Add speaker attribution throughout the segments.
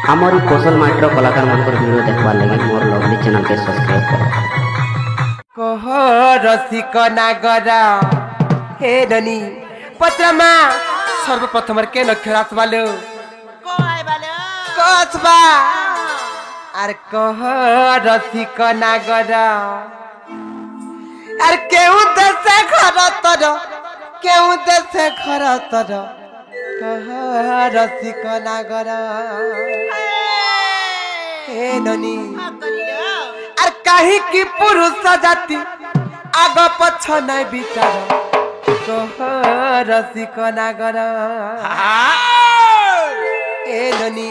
Speaker 1: हमारी कौशल माइट्रो कलाकार मानकर वीडियो देखवार लगी मोर लवली चैनल के सब्सक्राइब करो।
Speaker 2: कह रसिक नागर हे ननी पत्रमा सर्वप्रथम के नक्षरास वालो कसबा आर कह रसिक नागर आर केहू देश घर तर केहू देश घर तर कह रसिक नागर हे ननी आर कहीं की पुरुष जाति आग पछ नहीं विचार कह रसिक नागर ए ननी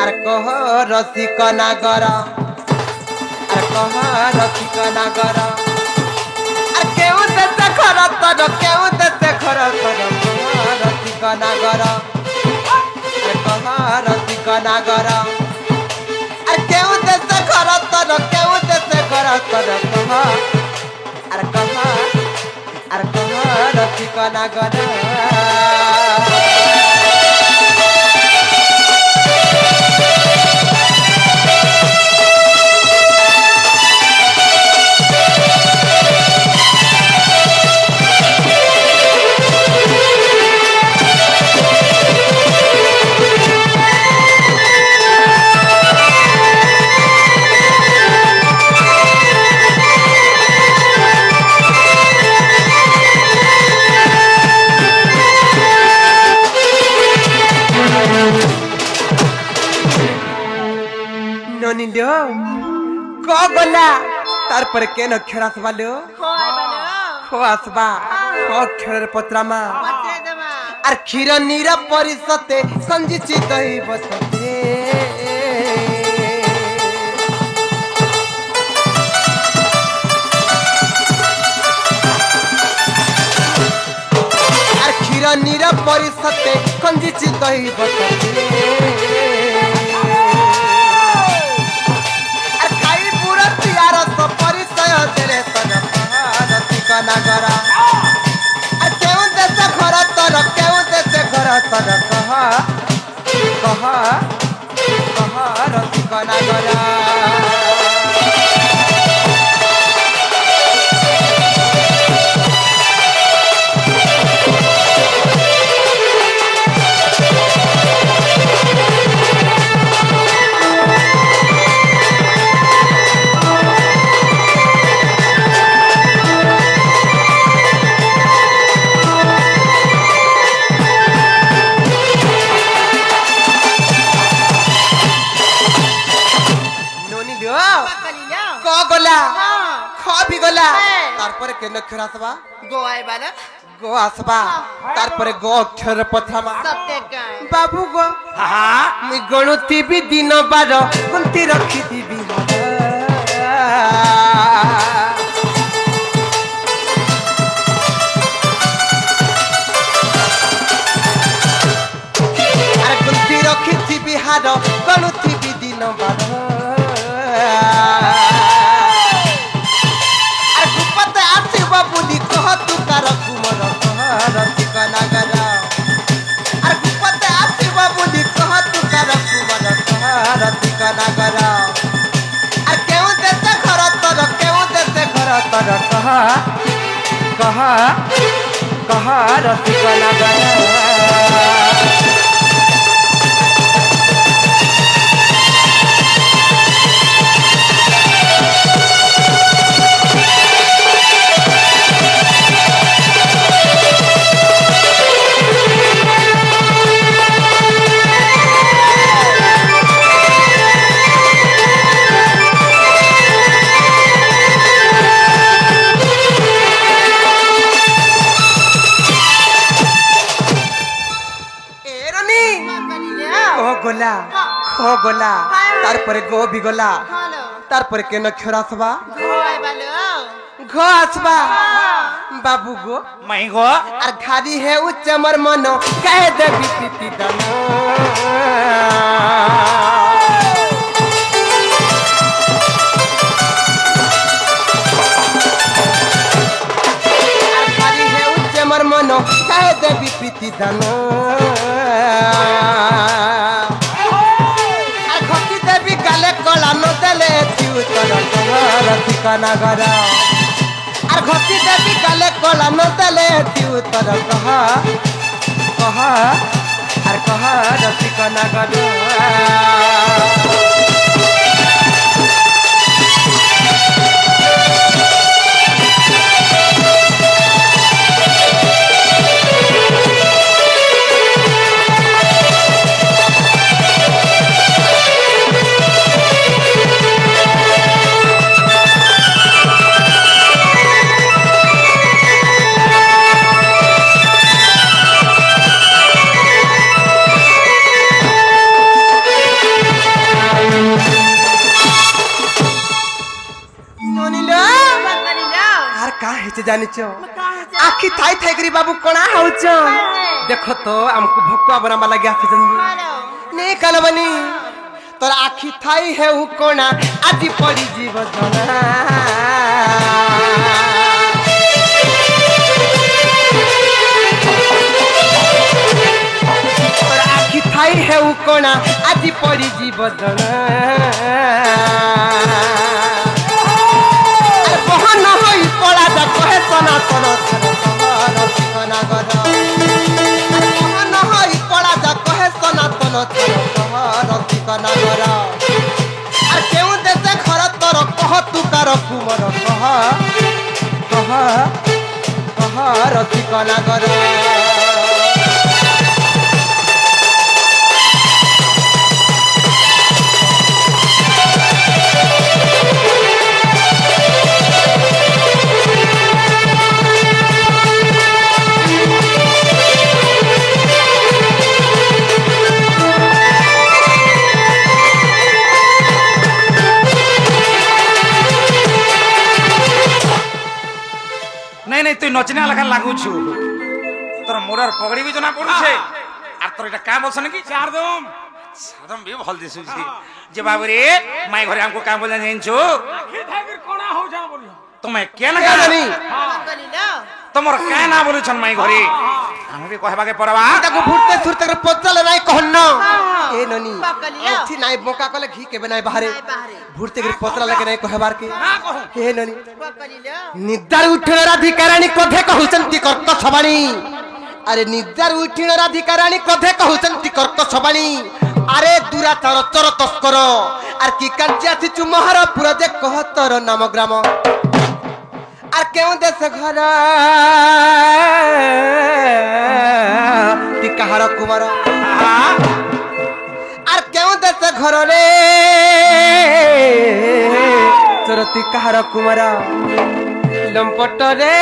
Speaker 2: आर कह रसिक नागर आर कह रसिक नागर आर केहू देश घर तर केहू देश घर तर कह रसिक नागर आर कह रसिक नागर आर केहू देश घर तर केहू देश घर तर कह रसिक नागर गला तार पर के अक्षर आसबा लो खो आसबा अक्षर पत्रमा आर क्षीर नीर परिसते संजिची दही बसते आर क्षीर नीर परिसते संजिची दही बसते नागर केहू देश घर तर केहू देश घर तर कह रसिक नागर के नक्षर आसबा गो आसबा तारपरे गो अक्षर पथमा बाबू गो मी गणुती भी दिन बार कुंती रखी दिबी अरे कुंती रखी दिबी हार गणुती भी दिन बार बुद्धि कह तू कर कुमर कह रसिक नागर अरे गुपते आसिब बुद्धि कह तू कर कुमर कह रसिक नागर अरे केहू देश घर तर केहू देश घर तर कह रसिक नागर गोला खो गोला तार पर गो भी गोला तार पर के नक्षर आसबा घो आसबा बाबू गो
Speaker 3: मई गो
Speaker 2: आर खाली है उच्च मर मनो कह दे बीती दनो आर खाली है उच्च मर मनो कह दे बीती दनो আর ঘটি দেবী গালে কলা নদেলে দিউ তোর কহর ঠিকানা ঘর আর ঘটি দেবী গালে কলা নদেলে দিউ তোর কহ কহ আর কহর ঠিকানা ঘর जानिच आखि थाई थाई करी बाबू कोना होच देखो तो हमको भुक्का बना लगे आफिस ने कलबनी तोर आखि थाई है उ कोना आदि पड़ी जीव जना तोर आखि थाई है उ कोना आदि पड़ी जीव जना बहन होई पड़ा जा कहे सनातन कहर ठिकाना घर बहन होई पड़ा जा कहे सनातन कहर ठिकाना घर आ केउ देशे घर तोर कह तू कार कुमर कह कह कहर ठिकाना घर
Speaker 3: नहीं तु नचना लखा लागुछु तोर मोरर पगड़ी भी जना पड़ुछे आ तोर एटा का बोलसन की चारदम भी भल दिसु छी जे बाबू रे माई घरे हमको काम बोलना जानिछु आखि थागिर कोना हो जा बोलियो तुमे के ना जानी तमर का ना बोलुछन माई घरे हम भी कहबा के परवा
Speaker 2: ताको फुटते थुरते पचल नाही कहन ए ननी एठी नाही बोका कले घी के बनाई बाहरे भुरते के पतला लगे नाही कहबार के
Speaker 3: ना कहू
Speaker 2: ए ननी निद्दार उठिण राधिकाराणी कथे कहउचंती कर्क छबाणी अरे निद्दार उठिण राधिकाराणी कथे कहउचंती कर्क छबाणी अरे दुराचार चर तस्कर आर की कांची आसी चुमहर पुर जे कहतर नाम ग्राम आर केउ देश घर ती कहार कुमार आर केउ देश घर रे चरती कहार कुमार लंपट रे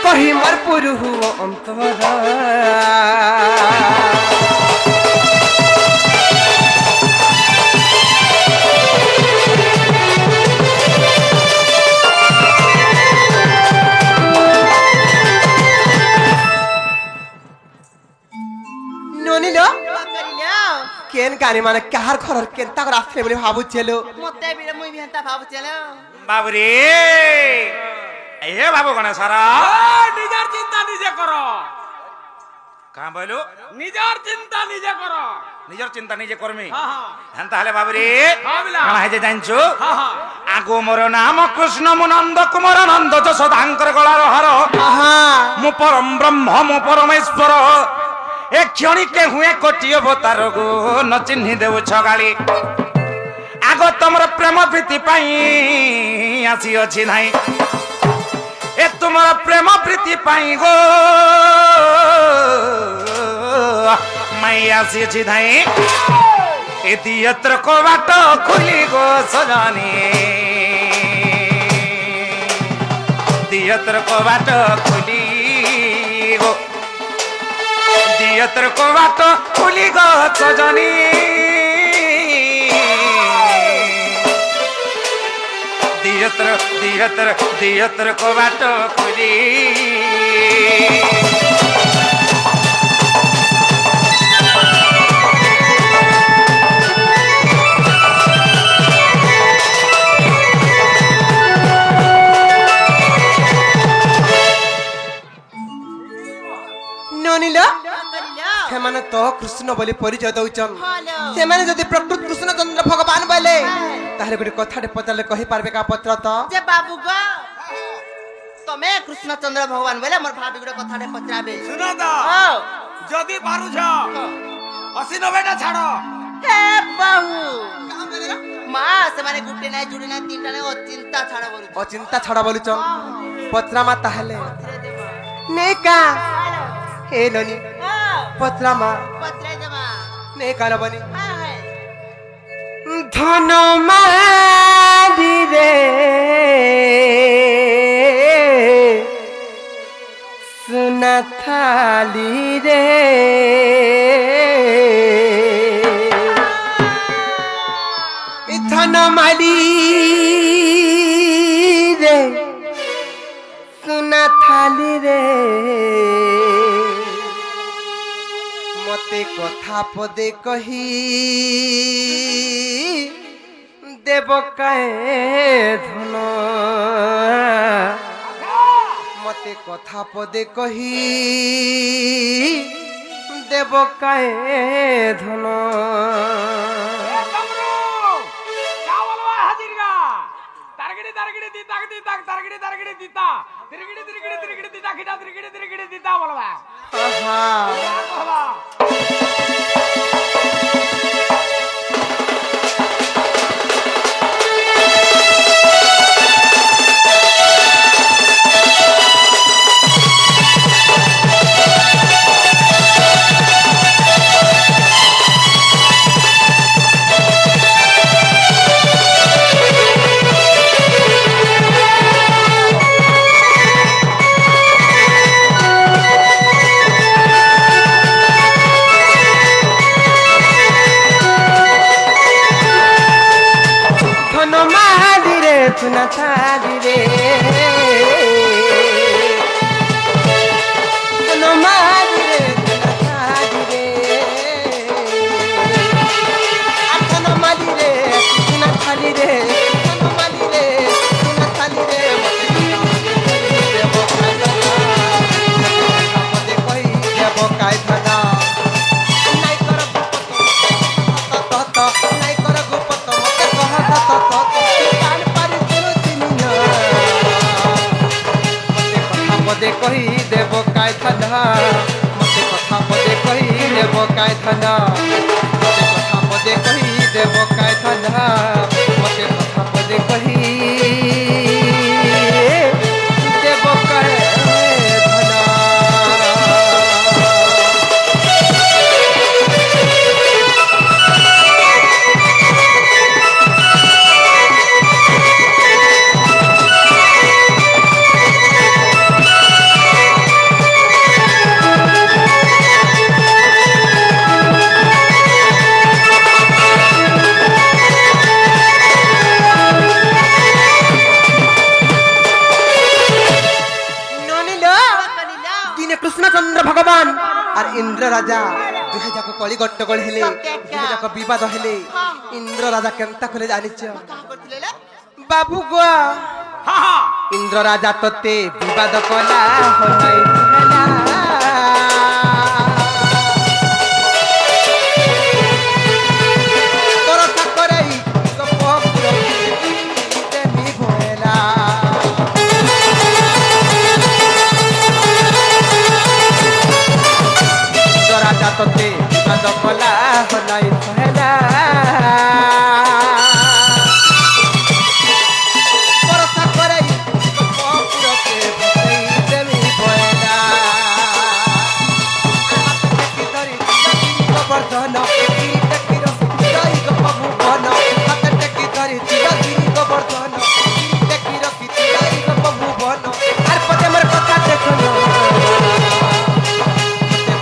Speaker 2: कही मर पुरु अंतरा केन गानी माने कहार घर केनता कर आफले बोले भाबु चलो
Speaker 4: मते बिरे मुई बिहंता भाबु चलो
Speaker 3: बाबू रे ए बाबू गणेश सारा
Speaker 5: निजार चिंता निजे करो
Speaker 3: का बोलू
Speaker 5: निजार चिंता निजे करो
Speaker 3: निजर चिंता निजे करमी
Speaker 5: हां हां
Speaker 3: हेंता हले बाबू रे
Speaker 5: हां बिला
Speaker 3: काना हे जे जानछु
Speaker 5: हां हां
Speaker 3: आगो मोर नाम कृष्ण मुनंद कुमार नंद जशोदांकर गलार हर
Speaker 2: आहा
Speaker 3: मु परम ब्रह्म मु परमेश्वर ए क्षणी के हुए कोटि अवतार गो न चिन्हि देउ छगाली आगो तमर प्रेम प्रीति पाई आसी अछि नाही ए तुमर प्रेम प्रीति पाई गो माई आसी अछि नाही एति यत्र को बाट खुली गो सजानी दियत्र को बाट खुली गो दियत्र को बाट खुली गो सजनी दियत्र को बाट खुली
Speaker 2: ସେମାନେ ତ କୃଷ୍ଣ ବୋଲି ପରିଚୟ ଦଉଛନ୍
Speaker 4: ହଲୋ
Speaker 2: ସେମାନେ ଯଦି ପ୍ରକୃତ କୃଷ୍ଣ ଚନ୍ଦ୍ର ଭଗବାନ ବୋଇଲେ ତାହେଲେ ଗୋଟେ କଥାଟେ ପଚାରିଲେ କହିପାରିବେ କା ପତ୍ର ତ
Speaker 4: ଯେ ବାବୁ ଗো ତମେ କୃଷ୍ଣଚନ୍ଦ୍ର ଭଗବାନ ବୋଲେ ମୋର ଭାବି ଗୋଟେ କଥାଟେ ପଚାବେ
Speaker 5: শুন তো
Speaker 4: ଓ
Speaker 5: যদি পারুছ 80-90টা ছাড়
Speaker 4: ହେ ବାହୁ ମା ସେମାନେ ଗୁଟେ ନାହିଁ ଜୁଡେ ନାହିଁ ତିନଟା ନାହିଁ ଅଚିନ୍ତା ଛାଡ କରୁଛ
Speaker 2: ଅଚିନ୍ତା ଛଡା ବୋଲୁଛନ୍ ପତ୍ରାମା ତାହେଲେ ନେକା ହେ ନନି ପତ୍ରାମା
Speaker 4: ପତ୍ରେ ଜମା
Speaker 2: ନେକା ନବନି
Speaker 4: ହାଏ
Speaker 2: ধন মারি রে সোনা থালি রে ধন মারি রে সোনা থালি রে মতে কথা পদে কহি দেব কায়ে ধন মতে কথা পদে কহি দেব কায়ে ধন
Speaker 5: क्या बोलवा हाजिर का तारगड़ी तारगड़ी दीता दीता तारगड़ी तारगड़ी दीता तिरगड़ी तिरगड़ी तिरगड़ी दीता खिटा तिरगड़ी तिरगड़ी दीता बोलवा
Speaker 2: आहा
Speaker 5: क्या बोलवा
Speaker 2: ধন মারি রে সোনা থালি রে ধন মারি রে সোনা থালি রে আর ধন মারি রে সোনা থালি রে ধন মারি রে সোনা থালি রে মতে কই দেব কাই ধনা নাই কর গুপত নাই কর গুপত মতে কহ কান পারি শুনো চিনি না মতে কথা পদে কহি দেব কাই ধনা মতে কথা পদে কহি দেব কাই ধনা মতে কথা পদে কহি দেব কাই ধনা মতে কথা পদে কহি দেব কাই ধনা ননিলো
Speaker 4: করিলা
Speaker 2: দিনে কৃষ্ণচন্দ্র ভগবান আর ইন্দ্র রাজা দুহে যাক কলি গট্টগোল হেলে দুহে যাক বিবাদ হেলে ইন্দ্র রাজা কেনতা করে জানিছ
Speaker 4: কাহ করଥିଲେ লে
Speaker 2: বাবু গো
Speaker 5: हाँ हाँ
Speaker 2: ইন্দ্র রাজা তোতে বিবাদ কলা হনাই হেলা পরসা করাই কপপুর দেমি ভয়লা ইন্দ্র রাজা তোতে বিবাদ কলা হনাই হেলা পরসা করাই কপপুরকে ভসেই দেমি ভয়লা হাতে ধরি গোবর্ধন টেকির জয় গপু বন হাতে টেকি ধরি চিরগিরি গোবর্ধন টেকির জয় গপু বন আর পদে মোর কথা দেখো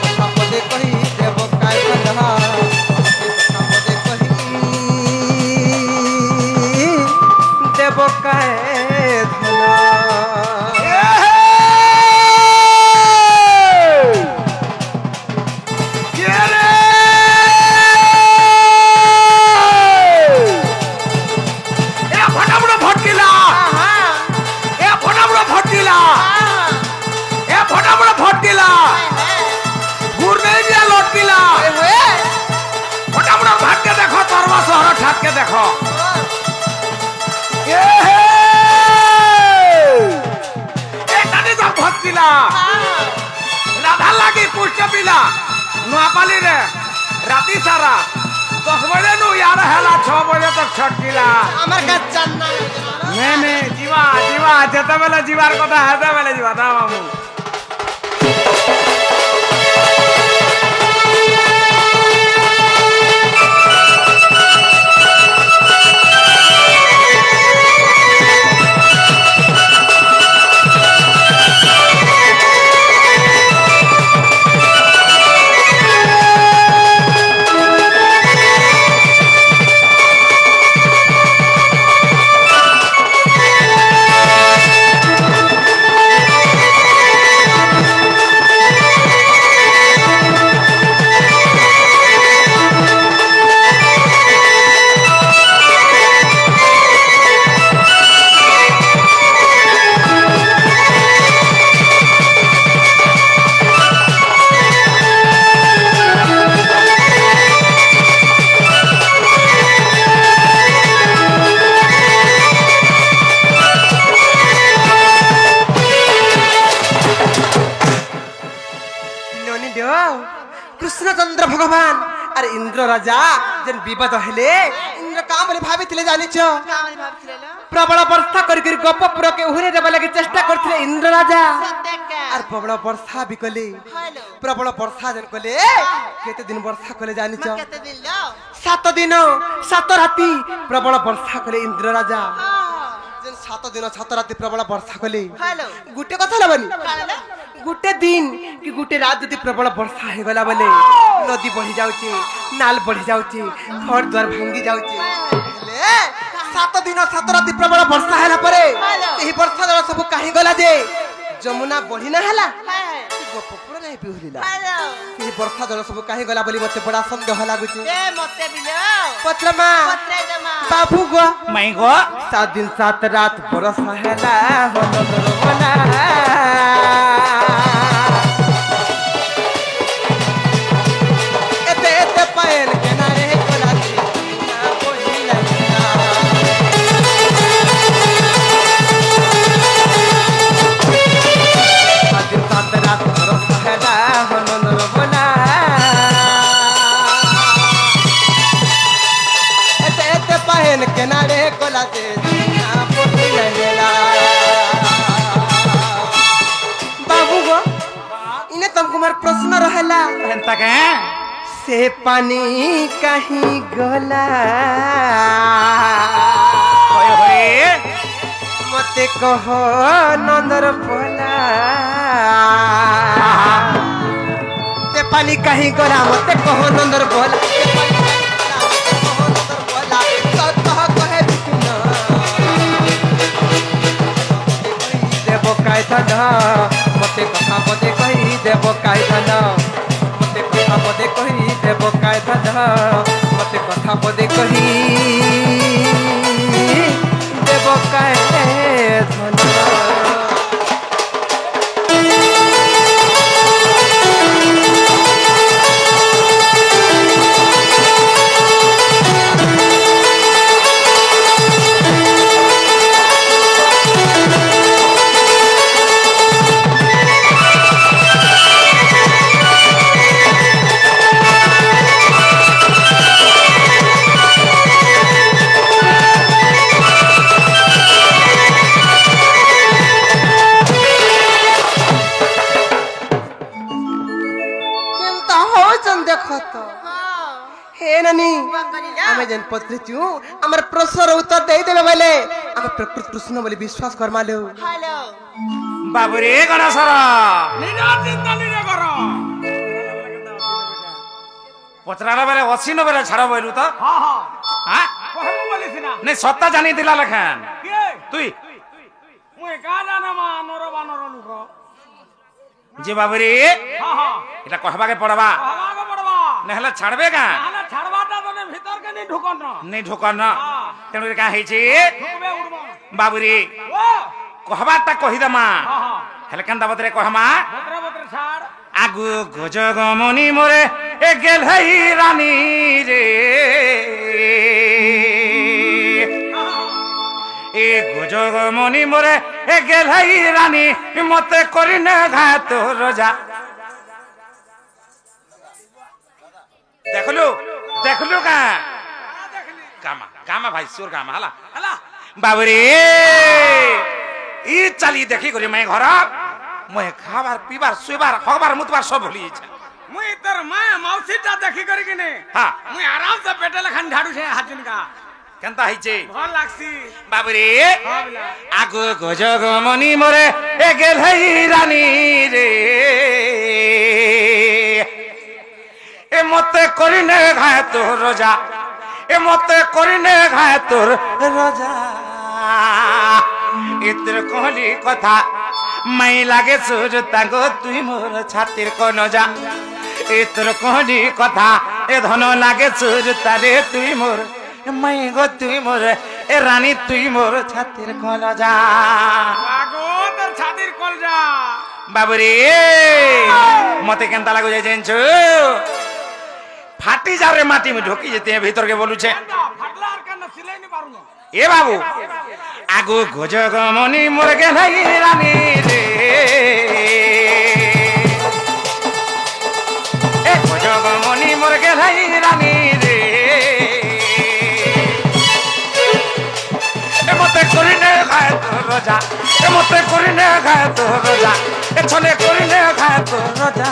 Speaker 2: কথা পদে কহি দেব কাই ধনা পদে কহি দেব কাই ধনা
Speaker 5: ये रे ए फटाफट भटकिला ए फटाफट भटकिला ए फटाफट भटकिला घूर नहीं दिया लौटकिला দেখো এটাতে তো ভর্তিলা রাধা লাগি পুষ্ট পিলা নোয়াপালি রে রাতি সারা 10 বজে নু ইয়ার হেলা 6 বজে তক ছটকিলা
Speaker 2: আমার কাছে চান না
Speaker 5: নে জিবা জিবা যেতেবেলে জিবার কথা হেতেবেলে জিবা দা মামু
Speaker 2: कृष्णचंद्र भगवान अरे इंद्र राजा जन विपद हेले इंद्र काम बोले भाबिथिले जानिछ
Speaker 4: कामले भाबथिले ल
Speaker 2: प्रबल वर्षा करी करी गपपुर के उहरे देबा लागि चेष्टा करथिले इंद्र राजा
Speaker 4: सत्यका
Speaker 2: अरे प्रबल वर्षा भी कले
Speaker 4: हेलो
Speaker 2: प्रबल वर्षा जन कले केते दिन वर्षा कले जानिछ
Speaker 4: केते दिन ल
Speaker 2: 7 दिन 7 राति प्रबल वर्षा कले इंद्र राजा जन 7 दिन 7 राति प्रबल वर्षा कले
Speaker 4: हेलो
Speaker 2: गुटे कथा लबनी
Speaker 4: काले
Speaker 2: गुटे दिन कि गुटे रात यदि प्रबल वर्षा हे गला बोले नदी बढ़ी जाउची नाल बढ़ी जाउची घर द्वार भांगी जाउची हेले 7 दिन 7 राति प्रबल वर्षा हैला परे एही वर्षा जल सब काहे गला जे जमुना बढ़ी ना हला गोपपुर नहीं पिहुलिला
Speaker 4: हेलो
Speaker 2: एही वर्षा जल सब काहे गला बोली मते बड़ा संदेह लागुची
Speaker 4: ए मते बिलो
Speaker 2: पत्रमा
Speaker 4: पत्रे जमा
Speaker 2: बाबू गो
Speaker 3: मैं गो
Speaker 2: 7 दिन 7 रात वर्षा हैला होला किनारे कोला से बाबू गो इने तुमको मार प्रश्न रहला
Speaker 3: हेंता के
Speaker 2: से पानी कहीं गला
Speaker 3: होय होय
Speaker 2: मते कहो नंदर बोला ते पानी कहीं गला मते कहो नंदर बोला मते कथा पदे कही देव काय धन मते कथा पदे कही देव काय धन मते कथा पदे कही देव काय धन आमे जन पत्र छु हमर प्रश्न उत्तर दे देबे बोले हम प्रकृत कृष्ण बोले विश्वास कर मालो
Speaker 4: हेलो
Speaker 3: बाबुरे गणेशर
Speaker 5: निना चिंता निरे करो
Speaker 3: पचराला बेले असीन बेले छाड़ बोलू तो
Speaker 5: हां हां
Speaker 3: हां
Speaker 5: कहबो बोलिसिना
Speaker 3: नहीं सत्ता जानी दिला लखन
Speaker 5: के
Speaker 3: तुई
Speaker 5: मुए का जाना मा नरो बानरो लुको
Speaker 3: जे बाबुरे
Speaker 5: हां हां
Speaker 3: এটা কহবাকে পড়বা
Speaker 5: कहवागे पड़वा
Speaker 3: নহলে ছাড়বে কা
Speaker 5: नाला छड़वाटा तने भीतर के नहीं ढुकन न
Speaker 3: नहीं ঢোকন তেনু কা হইছে
Speaker 5: ढुकबे उड़बो
Speaker 3: बाबुरे
Speaker 5: ओ
Speaker 3: কহবাটা কহিদমা
Speaker 5: हां हां
Speaker 3: হেলে কান্দা বতরে কহমা
Speaker 5: बतरे बतरे छाड़
Speaker 3: আগু গজগমনি মোরে এ গেল হই রানী রে গুজগ মনি মোরে এ গেলাই রানী মতে করিনে ঘাত রোজা দেখলু দেখলু কামা কামা ভাই সুর কামা হলা হলা বাবরে ই চালি দেখি করি মাই ঘর মই খাবার পিবার শুইবার হবার মুতবার সব ভুলি যাচ্ছে
Speaker 5: মুই তোর মা মাউসিটা দেখি করি কিনে
Speaker 3: হ্যাঁ
Speaker 5: মুই আরাম সে পেটেলে খান ঝাড়ু সে হাজুন কা
Speaker 3: কেনতা হইছে
Speaker 5: ভাল লাগছি
Speaker 3: বাবরে আগো গজগ মনি মোরে এ গেলাই রানী রে এ মতে করিনে ঘায় তোর রোজা এ মতে করিনে ঘায় তোর রোজা ইতর কহলি কথা মাই লাগে সুর তাগো তুই মোর ছাতির কোন যা ইতর কহলি কথা এ ধন লাগে সুর তারে তুই মোর মাই গো তুই মোর এ রানী তুই মোর ছাতির কোন যা
Speaker 5: আগো তোর ছাতির কলজা
Speaker 3: বাবুরে মতে কেনতা লাগু যাই জানছো ফাটি যারে মাটি মে ঢুকি যেতে ভিতরকে বলুছে
Speaker 5: ফাটলা আর কেন সিলাই নি পারু
Speaker 3: এ বাবু আগু গজগ মনি মোর গেলাই রানী রে এ গজগ মনি মোর গেলাই রানী রে এ মতে করিনে খায় তোর রোজা এ মতে করিনে খায় তোর রোজা এ ছলে করিনে খায় তোর রোজা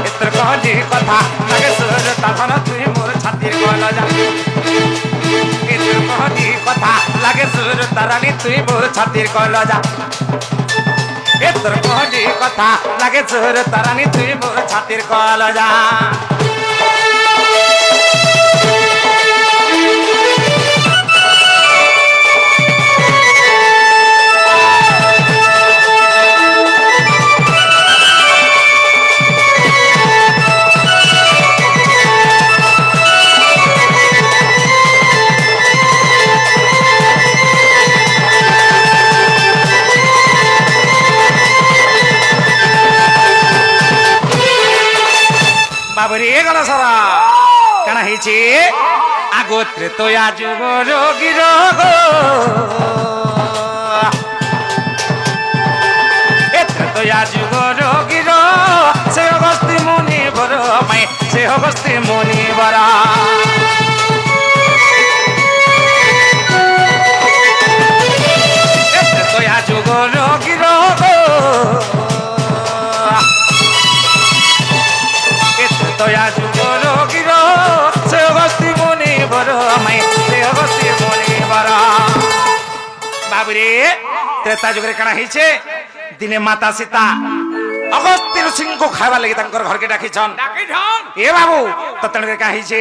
Speaker 3: এতর কহলি কথা লাগে সুর তখন তুই মোর ছাতির কল যা এতর কহলি কথা লাগে সুর তারানি তুই মোর ছাতির কল যা এতর কহলি কথা লাগে সুর তারানি তুই মোর ছাতির কল যা বাবরে গলা সারা কেন হয়েছে আগত্রে তো আজুগ রোগী রোগ এত্রে তো আজুগ রোগী রোগ সে অগস্তি মনি বড় মাই সে অগস্তি মনি বড় এত্রে তো আজুগ রোগী রোগ দয়া যুগ রোগীর সে অগস্তি মনি বড় মাই সে অগস্তি মনি বড় বাবুরে ত্রেতা যুগরে কাଣା হইছে দিনে মাতা সীতা অগস্তি ঋষিଙ୍କୁ খাইবার লাগি তাঙ্কর ঘরকে ডাকিছন
Speaker 5: ডাকি ঢন
Speaker 3: এ বাবু তো তেণুকে কাଣା হইছে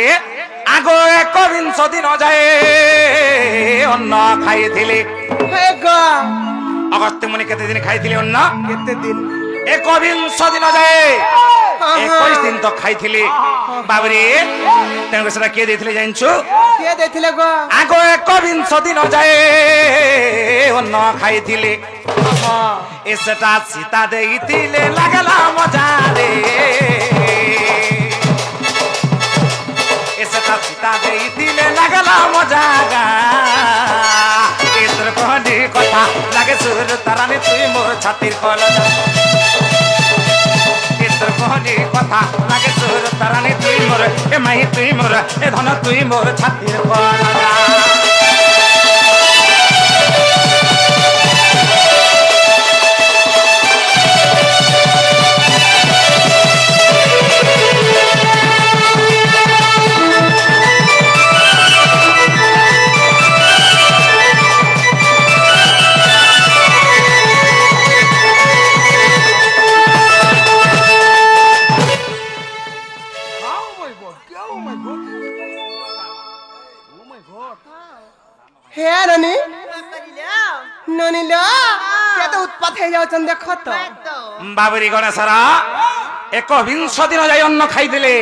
Speaker 3: আগ 21 দিন যায় অন্ন খাইଥିଲେ
Speaker 2: হে গো
Speaker 3: অগস্তি মুনি কেতে দিন খাইଥିଲେ অন্ন
Speaker 2: কেতে দিন
Speaker 3: 21 দিন যায় 21 দিন তো খাইଥିଲେ বাবরে তেণুকে সেটা কে দিয়েছিলে জানছো
Speaker 2: কে দেখিলে গো
Speaker 3: আগ 21 দিন যায় অন্ন খাইଥିଲେ এ সেটা সীতা দেইছিলে লাগলা মজা রে এ সেটা সীতা দেইছিলে লাগলা মজা গা এতর কহলি কথা লাগে সুর তারানি তুই মোর ছাতির কলজা এতর কহলি কথা লাগে সুর তারানি তুই মোর এ মাই তুই মোর এ ধন তুই মোর ছাতির কলজা
Speaker 2: হে ননি ননি লো কেতে উৎপাত হয়ে যাচ্ছেন দেখো তো
Speaker 3: বাবরি গণেশরা 21 দিন যাই অন্ন খাইଥିଲେ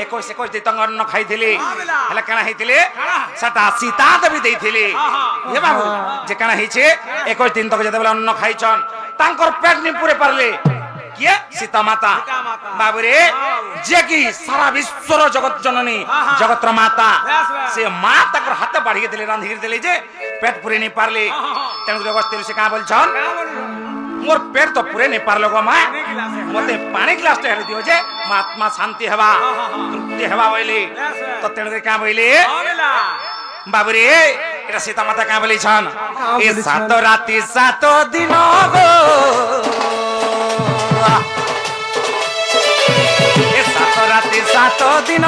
Speaker 3: 21 দিন অন্ন খাইଥିଲେ হেলে কেনা হইଥିଲେ সেটা সীতা দেবী ଦେଇଥିଲେ হে বাবু যে কেনা হইছে 21 দিন তক যেতেবেলে অন্ন খাইছন তাঙ্কর পেট নি পুরে পারলে কিয়ে সীতা মাতা বাবুরে যে কি সারা বিশ্বর জগৎ জননী জগতর মাতা সে মা তাকর হাতে বাড়িয়ে দিলে রাঁধিয়ে দিলে যে पेट पूरे नहीं पारले तेणुक अगस्त्य ऋषि क्या बोलछन मोर पेट तो पूरे नहीं पारलो गो मां मते पानी ग्लास तो हेरि दियो जे आत्मा शांति हेबा तृप्ति हेबा बोली तो तेणुक क्या बोली बाबुरे एटा सीता माता क्या बोली छन ए सात राति सात दिन गो ए सात राति सात दिन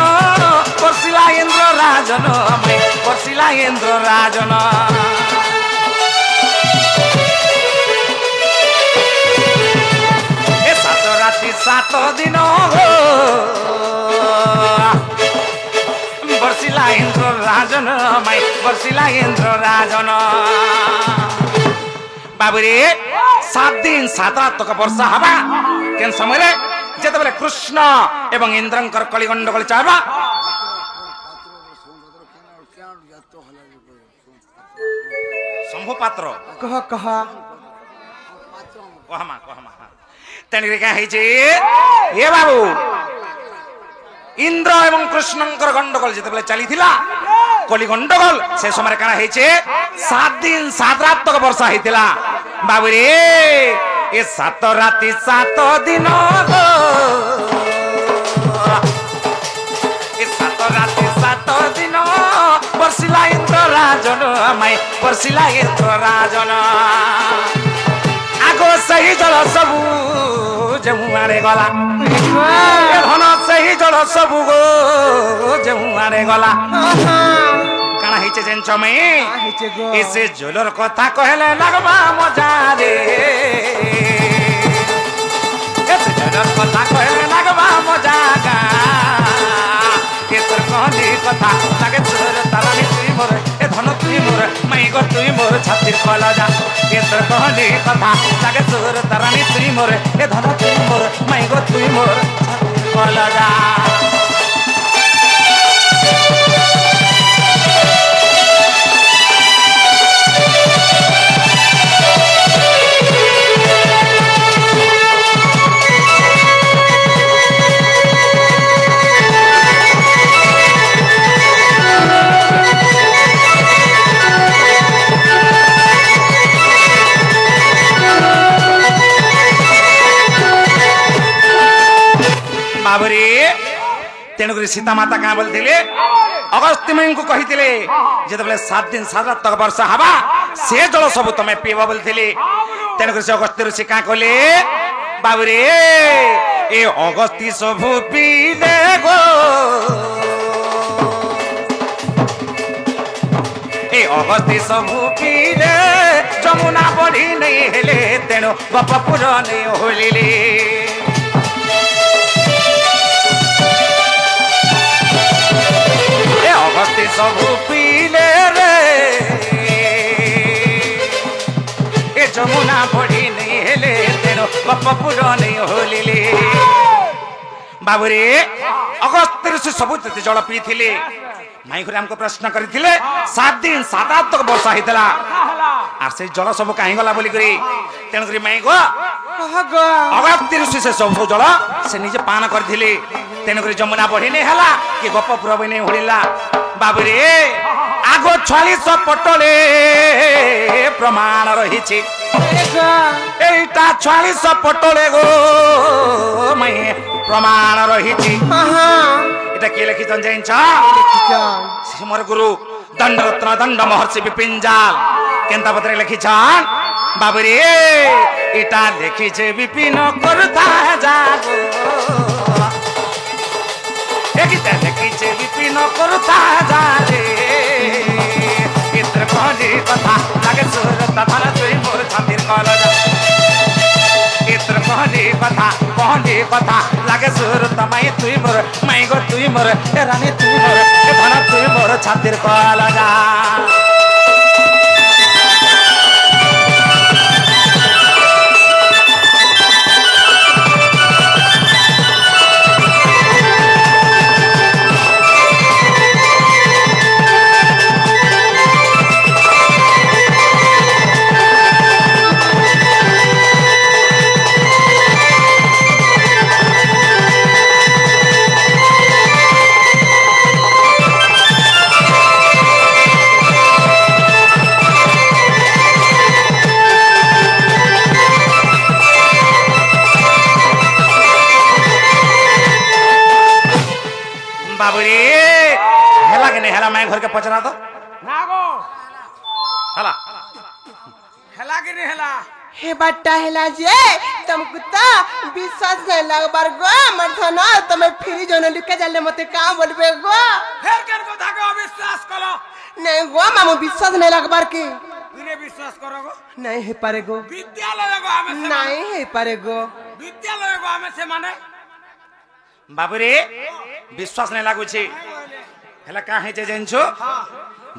Speaker 3: बसिला इंद्र राजन मैं बसिला इंद्र राजन ए सात राति सात दिन गो बर्सिला इंद्र राजन मैं बर्सिला इंद्र राजन बाबुरे 7 दिन 7 रात तक वर्षा हवा केन समय रे जेते बेले कृष्ण एवं इंद्रंकर कली गंडगोल चाबा शंभु पात्र
Speaker 2: कह
Speaker 3: कहमा तेणुक क्या हे बाबू इंद्र एवं कृष्णंकर गंडगोल जिते चली कली गंडगोल से समय क्या 7 दिन 7 रात तक वर्षा होता बाबू रे ये 7 राति 7 दिन ये 7 राति 7 दिन बर्सिला इंद्र राजन मैं बर्सिला इंद्र राजन आगो सही जल सबू जमुआरे गला धन सही जल सबू गो जमुआरे गला काना हिचे जेंच में ऐसे जलर कथा कहले लगबा मजा रे ऐसे जलर कथा कहले लगबा मजा गा केसर कहली कथा लागे तोर तारानी तुई मोर ए धन तुई मोर मैं गो तुई मोर छातिर कला जा केसर कहली कथा लागे तोर तारानी तुई मोर ए धन तुई मोर मैं गो तुई मोर छातिर कला जा बाबरे तेणुक सीता माता क्या बोलते अगस्त्य मुनि को कही जिते 7 दिन 7 रात तक वर्षा हवा से जल सब तुम पीब बोलते तेणुक अगस्त्य ऋषि क्या कहले बाबरे ए अगस्त्य सब पीले गो ए अगस्त्य सब पीले जमुना बढ़ी नहीं हेले तेणु बपपुर नहीं होलिले अगस्त्य सब पीले रे ए जमुना बढ़ी नहीं हेले तेणु बपपुर नहीं होलिले बाबुरे अगस्त्य ऋषि सब जल पीथिले माई घरे हमको प्रश्न करथिले 7 दिन 7 रात तक वर्षा होता आर से जल सब कहीं गला बोली करी तेणुक माई गो अगस्त्य ऋषि से सब जल से निजे पान करथिले तेणुक जमुना बढ़ी नहीं हला कि गपपुर भी नहीं होलिला बाबुरे आगो 46 पटले प्रमाण रही एटा 46 पटले गो मैं प्रमाण रही এটা কি লিখিছন জানিছ মোর গুরু দণ্ডরত্ন দণ্ড মহর্ষি বিপিনজাল কেনতা পত্রে লিখিছন বাবুরে এটা লিখিছে বিপিন করতা যাগো একিটা লিখিছে বিপিন করতা যারে ইত্র কোনি কথা লাগে সুর তথা তুই মোর ছাতির কলজা इत्र कहली कथा लागे सुर तमाई तुई मोर माई गो तुई मोर ए रानी तुई मोर ए धन तुई मोर छातिर कलजा बाबू रे हेला के नहीं हेला मैं घर के पचरा तो
Speaker 5: ना गो
Speaker 3: हेला
Speaker 5: हेला कि नहीं हेला
Speaker 2: हे बट्टा हेला जे तुमको तो विश्वास नहीं लगबार गो मरथन तुम्हें फ्री जोन लिखे जाले मते का बोलबे गो
Speaker 5: फिर केन को धागे अविश्वास करो
Speaker 2: नहीं गो मामू विश्वास नहीं लगबार की
Speaker 5: तुने विश्वास करो गो
Speaker 2: नहीं है पारे गो
Speaker 5: विद्यालय गो हमें से
Speaker 2: नहीं है पारे गो
Speaker 5: विद्यालय गो हमें से माने
Speaker 3: बाबू रे विश्वास नहीं लागू छी हेला का है जे जानछो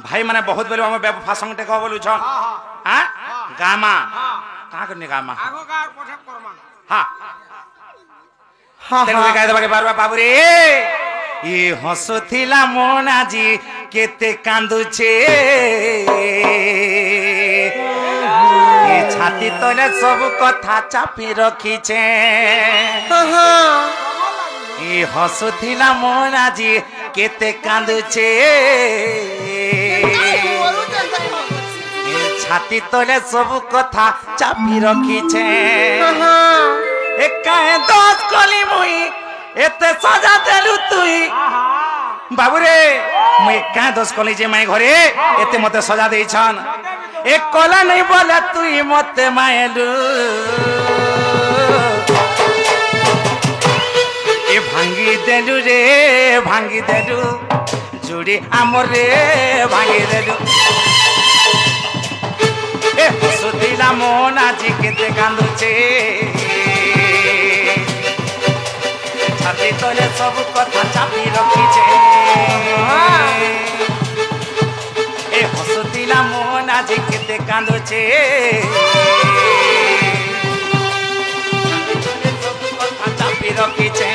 Speaker 3: भाई माने बहुत बेलो हम बेवफा संगटे को बोलू छ हां गामा का करने गामा
Speaker 5: आगो गार पोठक करमा
Speaker 3: हां
Speaker 2: हाँ
Speaker 3: तेरे
Speaker 2: हाँ
Speaker 3: कह देबा के बारवा बाबू रे ये हसुथिला मोनाजी केते कांदु छे ये छाती तले सब कथा चापी रखी छे
Speaker 2: हाँ
Speaker 3: ये हसुथिला मोनाजी केते कांदु छे छाती तले सब कथा चापी रखी छे एकाए दोस्त कली मुई एते सजा देलु तुई बाबू रे मुई का दोस्त कली जे माई घरे एते मते सजा देई छन एक कला नहीं बोले तुई मते मायलु ए भांगी देलु रे भांगी देलु जुड़ी आमर रे भांगी देलु ए हसुथिला मोनाजी केते कांदुचे छाती तले सब कथा चापी रखीछे ए हसुथिला मोनाजी केते कांदुचे सब कथा चापी रखीछे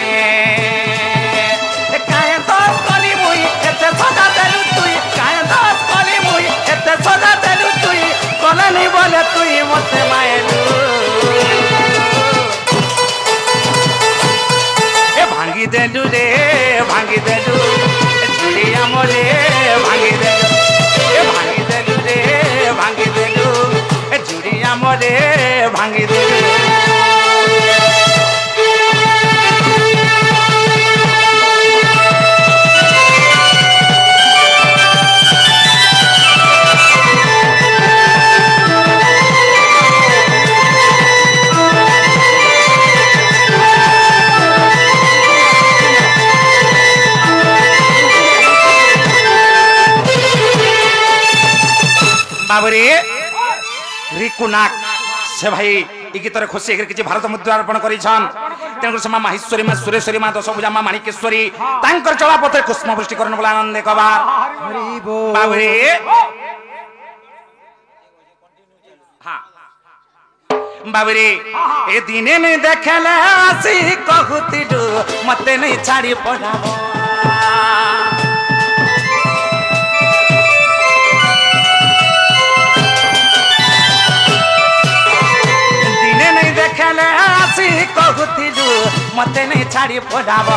Speaker 3: काहे दोस्त कली मुई एते सजा देलु तुई काहे दोस्त कली मुई एते सजा देलु तुई कले नहीं बोले तुई मते मायलु ए भांगी देलु रे भांगी देलु झुड़िया मोरे भांगी देलु ए भांगी देलु रे भांगी देलु झुड़िया मोरे भांगी देलु बाबरे रिकुनाक से भाई ई गीतरे खुशी एकर किछि भारत मुद्रा अर्पण करि छन तेनकर समा माहेश्वरी मा सुरेश्वरी मा दशभुजा मा माणिकेश्वरी तांकर चला पथे कुष्म वृष्टि करन बोला आनंद कबार
Speaker 2: हरि बोल
Speaker 3: बाबरे हां बाबरे ए दिने नहीं देखले आसी कहूतिलु मते नहीं छाड़ी पड़ाबो खेले आसी कहूतिलु मते नहीं छाड़ी पड़ाब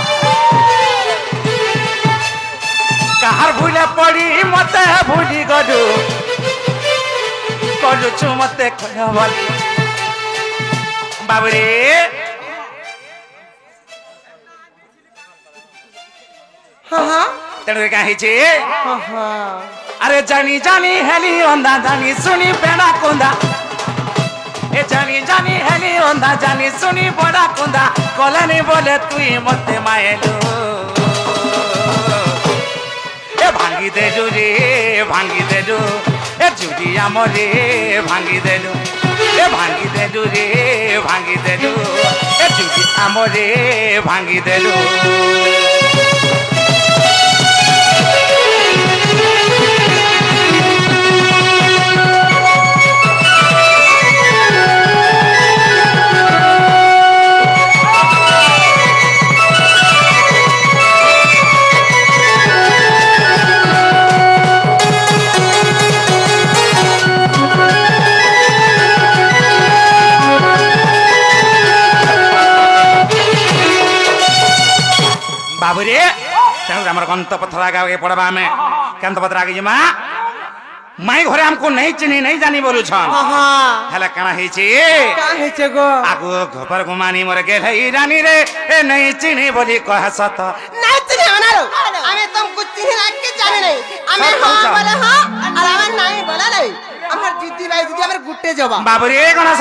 Speaker 3: कहार भूले पड़ी मते भूली गलु कलुछु मते कहबल बाबरे
Speaker 2: हाँ
Speaker 3: तेरे का हिचे
Speaker 2: हाँ
Speaker 3: अरे जानी जानी हेली ओंदा जानी सुनी पेड़ा कोंदा ए जानी जानी हेली ओंदा जानी सुनी बड़ा कुंदा कलनी बोले तुई मते मायलु ए भांगी देलु रे भांगी देलु ए जुड़िया मोरे भांगी देलु ए भांगी देलु रे भांगी देलु ए जुड़िया मोरे भांगी देलु बाबुरे तेणु आम गंत पथर आगे पड़वा आम कांत पथर आगे जिमा माई घरे हमको नहीं चिनी नहीं जानी बोलू छन हला काना हेची
Speaker 2: का हेचे गो
Speaker 3: आगो घपर गुमानी मोर गेल रानी रे ए नहीं चिनी बोली कह सत
Speaker 2: नहीं चिने बनारो
Speaker 4: के जाने नहीं हमें
Speaker 3: सब
Speaker 4: हाँ
Speaker 3: पहुंचा।
Speaker 4: बोले हाँ और हमें नहीं बोला नहीं আমার জিদ্দি ভাই দিদি আমার গুটে জবা
Speaker 3: বাবুরে গণেশ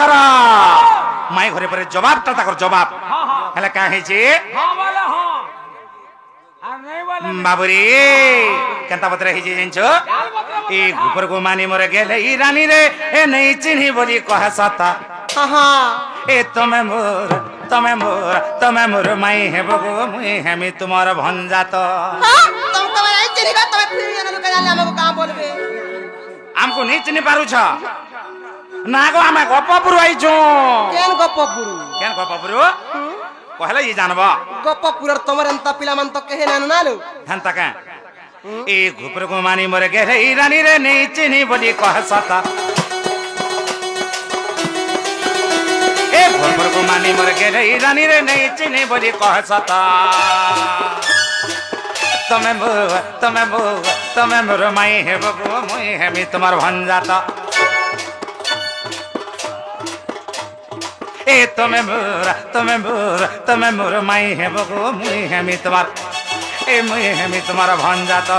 Speaker 3: মাই ঘরে পরে জবাবটা তাকর জবাব হেলে কা হইছে
Speaker 5: हाँ वाला हाँ और नहीं वाला
Speaker 3: বাবুরে কেনতা পত্র হইছে জানছো এই গোপর গো মানি মরে গেলে ই রানী রে এ নেই চিনি বলি কহ সতা
Speaker 4: হ্যাঁ হ্যাঁ
Speaker 3: এ তুমি মোর মাই হেব গো মুই হেমি তোমার ভঞ্জাত
Speaker 4: হ্যাঁ তুমি তো ভাই চিনিবা তুমি ফিরে জানা লোক জানলে আমাকে কাম বলবে
Speaker 3: আমকো নি চিনি পারুছ না গো আমে গপপুর আইছো
Speaker 4: কেন গপ্পপুরু
Speaker 3: কেন গপপুর কহলে ই জানব
Speaker 4: গপ্পপুরর তোমার এন্তা পিলা মান তো কেহে না নালো
Speaker 3: হেনতা কে এ গোপর গো মানি মরে গেলে ই রানী রে নেই চিনি বলি কহ সতা ए भोर को मानी मर गेले ई रानी रे नहीं चिनी बोली कह सता तमे मोर माई हे बगो मुई हेमी तुम्हार भंजाता ए तमे मोर माई हे बगो मुई हेमी तुम्हार ए मुई हेमी तुम्हार भंजाता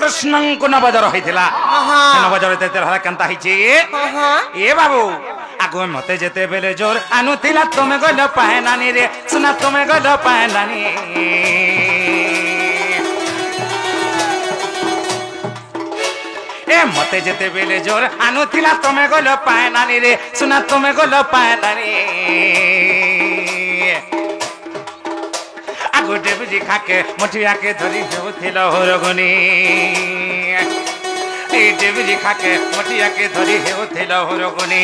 Speaker 3: कृष्णଙ୍କୁ ନବଜର ହେଇଥିଲା ନବଜର ତେତେର ହଲା କେନ୍ତା ହେଇଛି ଏ ବାବୁ ଆଗୁ ମତେ ଯେତେବେଳେ ଜୋର ଆନୁଥିଲା ତମେ ଗଲ ପାଏନାନି ରେ ସୁନା ତମେ ଗଲ ପାଏନାନି ଏ ମତେ ଯେତେବେଳେ ଜୋର ଆନୁଥିଲା ତମେ ଗଲ ପାଏନାନି ରେ ସୁନା ତମେ ଗଲ ପାଏନାନି गोटे बुझी खाके मुठिया के धरी हेउथिल होरगुनी एटे बुझी खाके मुठिया के धरी हेउथिल होरगुनी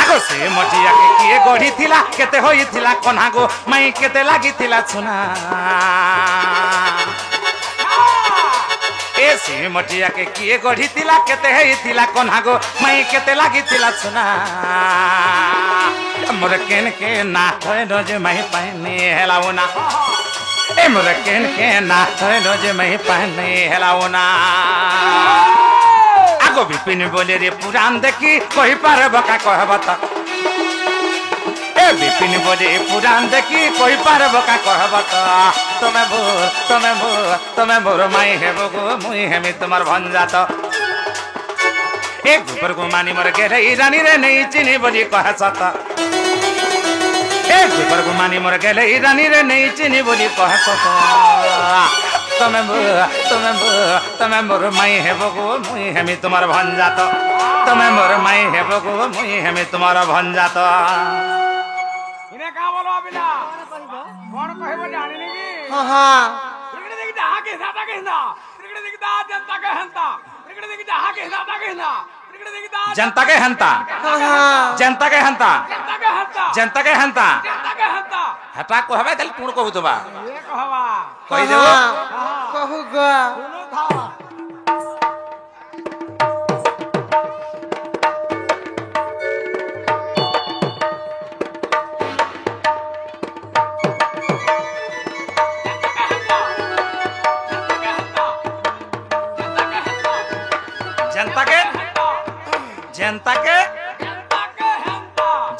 Speaker 3: आगो से मुठिया के किए गढ़ी थिला केते होई थिला कोना गो माई केते लागी थिला सुना ए से मुठिया के किए गढ़ी थिला केते होई थिला कोना गो माई केते लागी थिला सुना मोर केन के ना थय रोज मही पहने हेलाउना ए मोर केन के ना थय रोज मही पहने हेलाउना आगो विपिन बोले रे पुराण देखी कहि पारब का कहब त ए विपिन बोले पुराण देखी कहि पारब का कहब त तमे मोर माई हेब गो मुई हेमी तुम्हार भंजात ए गोपर गो मानी मर गेले ई रानी रे नहीं चिनी बोली कह सता ए गोपर गो मानी मर गेले ई रानी रे नहीं चिनी बोली कह सता तमे मोर माई हेब गो मुई हेमी तुम्हार भंजात तमे मोर माई हेब गो मुई हेमी तुम्हार भंजात
Speaker 5: इने का बोलो अबिला कोन कहबो जानि नेकी
Speaker 4: हाँ हाँ
Speaker 5: क्रिकेट देखि दहा के सादा के ना क्रिकेट देखि दा जनता के हंता क्रिकेट देखि दहा के सादा के ना क्रिकेट देखि दा
Speaker 3: जनता के हंता
Speaker 4: हाँ हाँ
Speaker 3: जनता के हंता
Speaker 5: जनता के हंता
Speaker 3: जनता के हंता
Speaker 5: जनता के हंता
Speaker 3: हटा कहबे तल कोन कहू तबा
Speaker 5: ये कहवा
Speaker 3: कहि देबो
Speaker 4: कहू गा
Speaker 5: सुनो था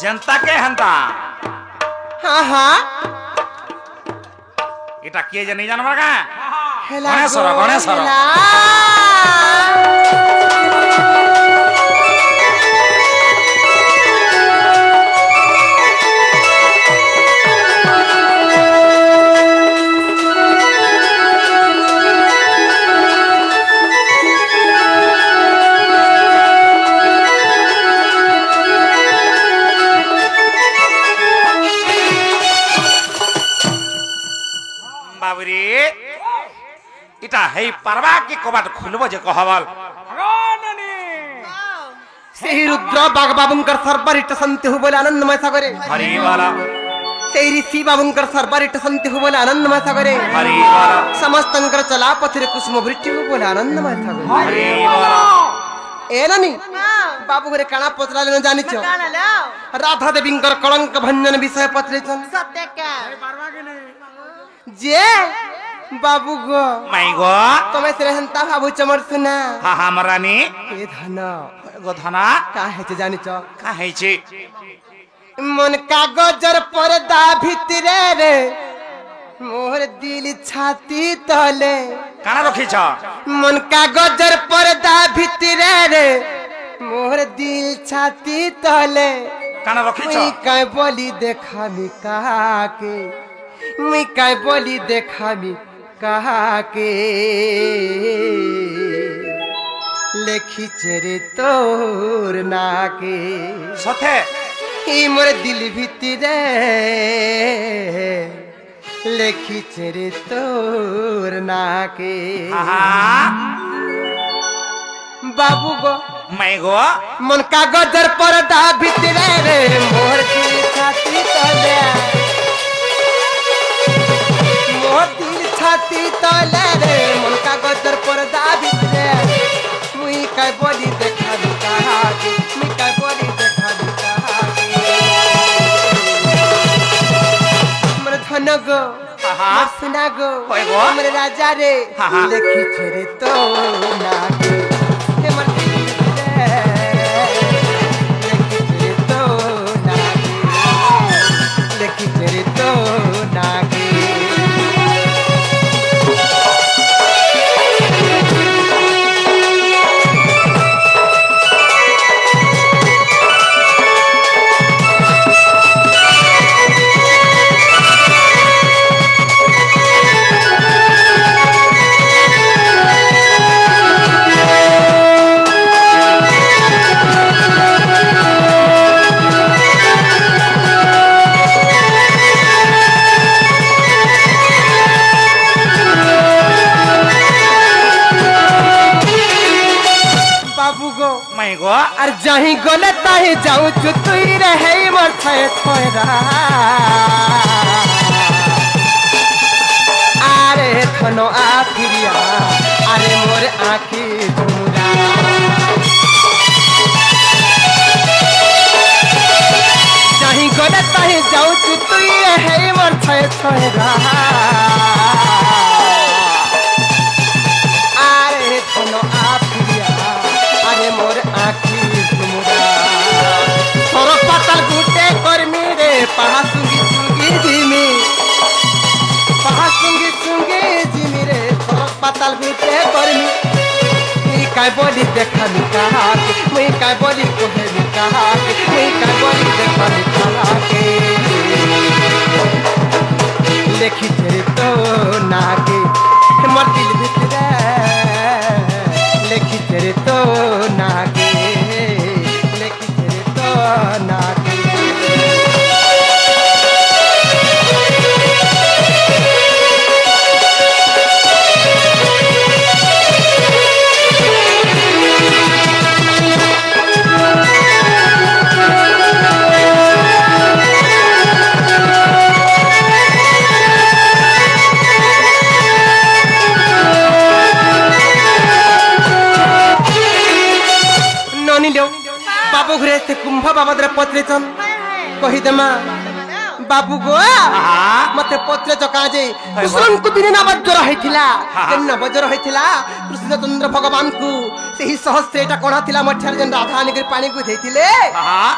Speaker 3: जनता के हंता
Speaker 4: हाँ हाँ
Speaker 3: এটা কে জানি জানবা কা
Speaker 4: हेला
Speaker 3: गणेशर, गणेशर।
Speaker 4: हेला।
Speaker 3: बाबरी इटा है परवा की कबाट खुलबो जे कहबल
Speaker 5: भगवाननी
Speaker 4: ସେହି ରୁଦ୍ର ବାଗ ବାବୁଙ୍କର ସରବାର ଇଟ ଶାନ୍ତି ହୁ ବୋଲେ ଆନନ୍ଦମୟ ସାଗରେ
Speaker 3: हरि वाला
Speaker 4: ସେହି ଋଷି ବାବୁଙ୍କର ସରବାର ଇଟ ଶାନ୍ତି ହୁ ବୋଲେ ଆନନ୍ଦମୟ ସାଗରେ
Speaker 3: हरि वाला
Speaker 4: ସମସ୍ତଙ୍କର ଚଲା ପଥରେ କୁସୁମ ବୃଷ୍ଟି ହୁ ବୋଲେ ଆନନ୍ଦମୟ ସାଗରେ
Speaker 3: हरि वाला
Speaker 2: ए नानी बाबू घरे काना पचराले जानिछ
Speaker 4: काना लो
Speaker 2: राधा देवींकर कलंक भंजन विषय पचरेछन
Speaker 4: सत्य का
Speaker 2: जे बाबू गो
Speaker 3: माई गो
Speaker 2: तमे से हंता बाबू चमर सुना
Speaker 3: हा हा मरानी
Speaker 2: ए धन
Speaker 3: गो धना
Speaker 2: काहे से जानिछ
Speaker 3: का है छी
Speaker 2: मन कागजर पर्दा भितरे रे मोर दिल छाती तले
Speaker 3: काना रखी छ
Speaker 2: मन कागजर पर्दा भितरे रे मोर दिल छाती तले
Speaker 3: काना रखी छ
Speaker 2: मुई काय बोली देखामी काके मुई काय बोली देखामी काके लेखी चेरे तोर नाके
Speaker 3: सथे
Speaker 2: ई मोर दिल भितरे लेखी चेरे तोर नाके
Speaker 3: हा
Speaker 2: बाबू गो
Speaker 3: माई गो
Speaker 2: मन कागजर पर्दा भितरे रे मोर दिल छाती तले मोर दिल छाती तले रे मन कागजर पर्दा भितरे मुई काय बोली देखा काके मुई काय बोली देखा काके हमर धन गो हमर सुना गो
Speaker 3: होय गो।
Speaker 2: हमर राजा रे
Speaker 3: हा, हा।
Speaker 2: लेखी छेरे तो नाके हे मन लेखी तेरे तो नागे बाबू गो
Speaker 3: माई गो
Speaker 2: আর যাহি গলে তাহি যাউছু তুই রে হেই মোর ছয় ছয়রা আরে ধন আফিরিয়া আরে মোর আঁখি ঝুমুরা যাহি গলে তাহি যাউছু তুই রে হেই মোর ছয় ছয়রা আরে ধন আফিরিয়া আরে মোর আঁখি ঝুমুরা সরক পাতাল গুটে কর্মী রে পাহা সুঙ্গি সুঙ্গি জিমি পাহা সুঙ্গি সুঙ্গি জিমি রে সরক পাতাল গুটে কর্মী মুই কাই বলি দেখামি কাহাকে মুই কাই বলি কোহেমি কাহাকে মুই কাই বলি দেখামি কাহাকে লেখি তেরে তো নাকে মোর দিল ভিতরে লেখি তেরে তো নাকে লেখি তেরে তো নাকে ननिलो बाबू घरे से कुंभ बाबा पत्रेचन कही देमा बाबू गो मते पत्रे चका जे कृष्ण को दिन ना बज्र होइथिला केन बज्र होइथिला कृष्णचंद्र भगवान को सेही सहस्त्रटा कोणा थिला मठिया जन राधा निगर पानी को देथिले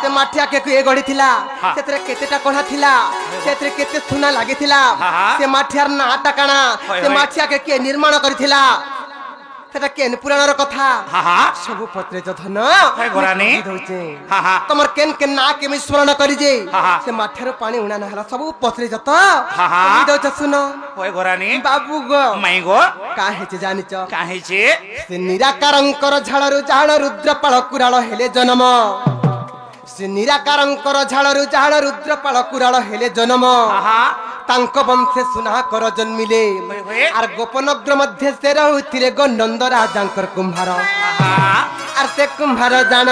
Speaker 2: से मठिया के ए गढिथिला सेतरे केतेटा कोणा थिला सेतरे केते सुना लागिथिला से मठियार नाटा काना से मठिया के निर्माण करथिला সেটা কেন পুরাণর কথা সবু পত্রে ধন
Speaker 3: গোরানি
Speaker 2: তোমার কেন কেন না কেমি স্মরণ করি যে সে মাঠের পানি উনা না হলা সবু পত্রে যত দউছ শুন
Speaker 3: ওই গোরানি
Speaker 2: বাবু গো
Speaker 3: মাই গো
Speaker 2: কাহেছে জানিছ
Speaker 3: কাহেছে
Speaker 2: সে নিরাকারঙ্কর ঝাড়রু ঝাড় রুদ্রপাল কুরাল হেলে জন্ম সে নিরাকারঙ্কর ঝাড়রু ঝাড় রুদ্রপাল কুরাল হেলে জন্ম तांक वंशे सुनाकर जन्मिले आर गोपनग्र मध्य से रहुथिले गो नंद राजांकर कुंभार आर से कुंभार जान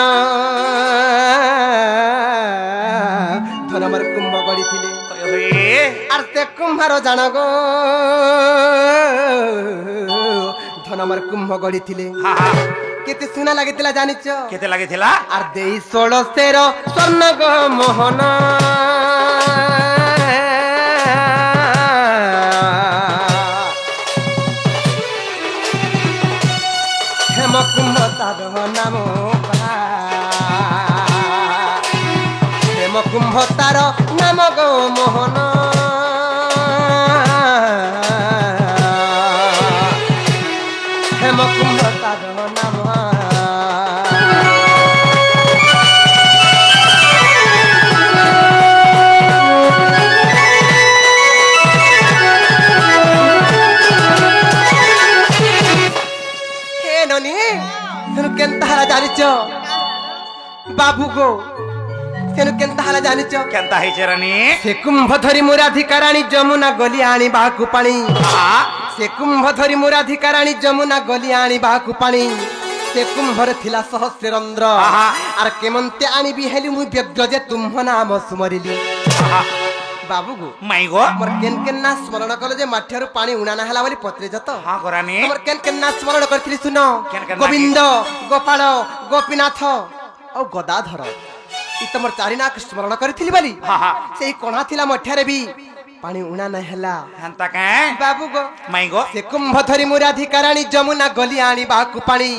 Speaker 2: धनमर कुंभ गढ़िथिले आर से कुंभार जान गो धनमर कुंभ गढ़िथिले केते सुना लागितला जानिच
Speaker 3: केते लागिथिला
Speaker 2: आर देई 16 स्वर्ण गो मोहन हेमकुंभ तार नाम हेमकुंभ तार नाम गो मोहन हेमकुंभ तार नाम हे ननी तेनु केनता हला जानिच बाबू गो तेनु केनता हला जानिच
Speaker 3: केनता हेचे रानी
Speaker 2: से कुंभ धरी मुराधिकाराणी जमुना गली आनी बाकु पानी से कुंभ धरी मुराधिकाराणी जमुना गली आनी बाकु पानी से कुंभर थिला सहस्र रंद्र आर केमंते आनी भी हेली मु व्यग्र जे तुम्ह नाम सुमरिली बाबू गो
Speaker 3: माई गो
Speaker 2: मोर केन केन ना स्मरण कलो जे माठ्यारु पानी उना ना हला बोली पत्रे जत
Speaker 3: हां गोरानी
Speaker 2: मोर केन केन ना स्मरण करथिली सुनो
Speaker 3: केन केन
Speaker 2: गोविंद गोपाल गोपीनाथ औ गदाधर इ तमर चारि नाक स्मरण करथिली बोली
Speaker 3: हां
Speaker 2: सेही कोणा थिला मठ्यारे भी पानी उना ना हला
Speaker 3: हंता काए
Speaker 2: बाबू गो
Speaker 3: माई गो
Speaker 2: से कुंभ धरी मुराधिकाराणी जमुना गली आनी बाकु पानी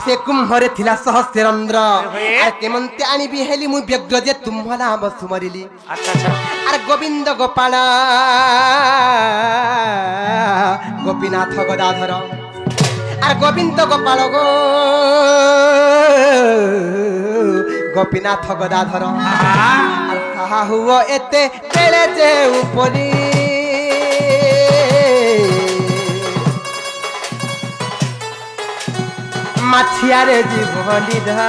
Speaker 2: से कुंभरे थिला सहस्र रंद्र आ केमंते आनी भी हेली मु व्यग्र जे तुम्ह नाम सुमरिली
Speaker 3: अच्छा अच्छा
Speaker 2: आर गोविंद गोपाल गोपीनाथ गदाधर आर गोविंद गोपाल गो गोपीनाथ गदाधर आर कहा हुआ एते बेले जे उपरी माठियारे जीव निधा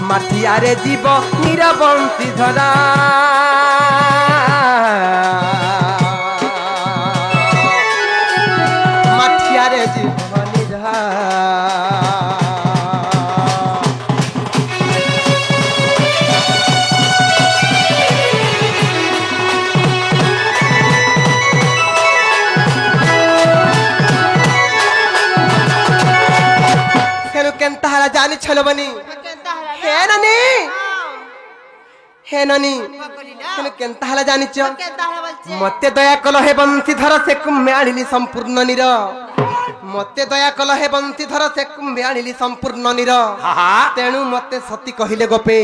Speaker 2: माठियारे जीव निरबंशी धरा माठियारे जीव निधा केनता हला जानी छलो बनी हे ननी हे ननी तेनु केनता हला जानिच मते दया कलो हे बंशीधर से कुंभे आनिली संपूर्ण निर मते दया कलो हे बंशीधर से कुंभे आनिली संपूर्ण निर तेणु मते सती कहिले गोपे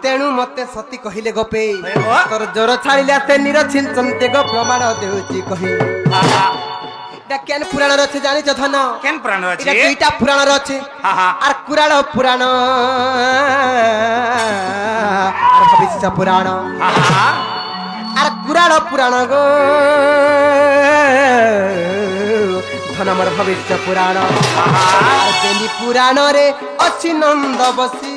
Speaker 2: तेणु मते सती कहिले गोपे तोर जोर छाड़िला से निर छिंचंते गो प्रमाण देउची कहि এটা কেন পুরাণ রছে জানিছ ধন
Speaker 3: কেন পুরাণ আছে
Speaker 2: এটা দুইটা পুরাণ রছে আর কুরাল পুরাণ আর ভবিষ্য পুরাণ আর কুরাল পুরাণ গো ধন আমার ভবিষ্য পুরাণ আর বেলি পুরাণ রে অছি নন্দ বসি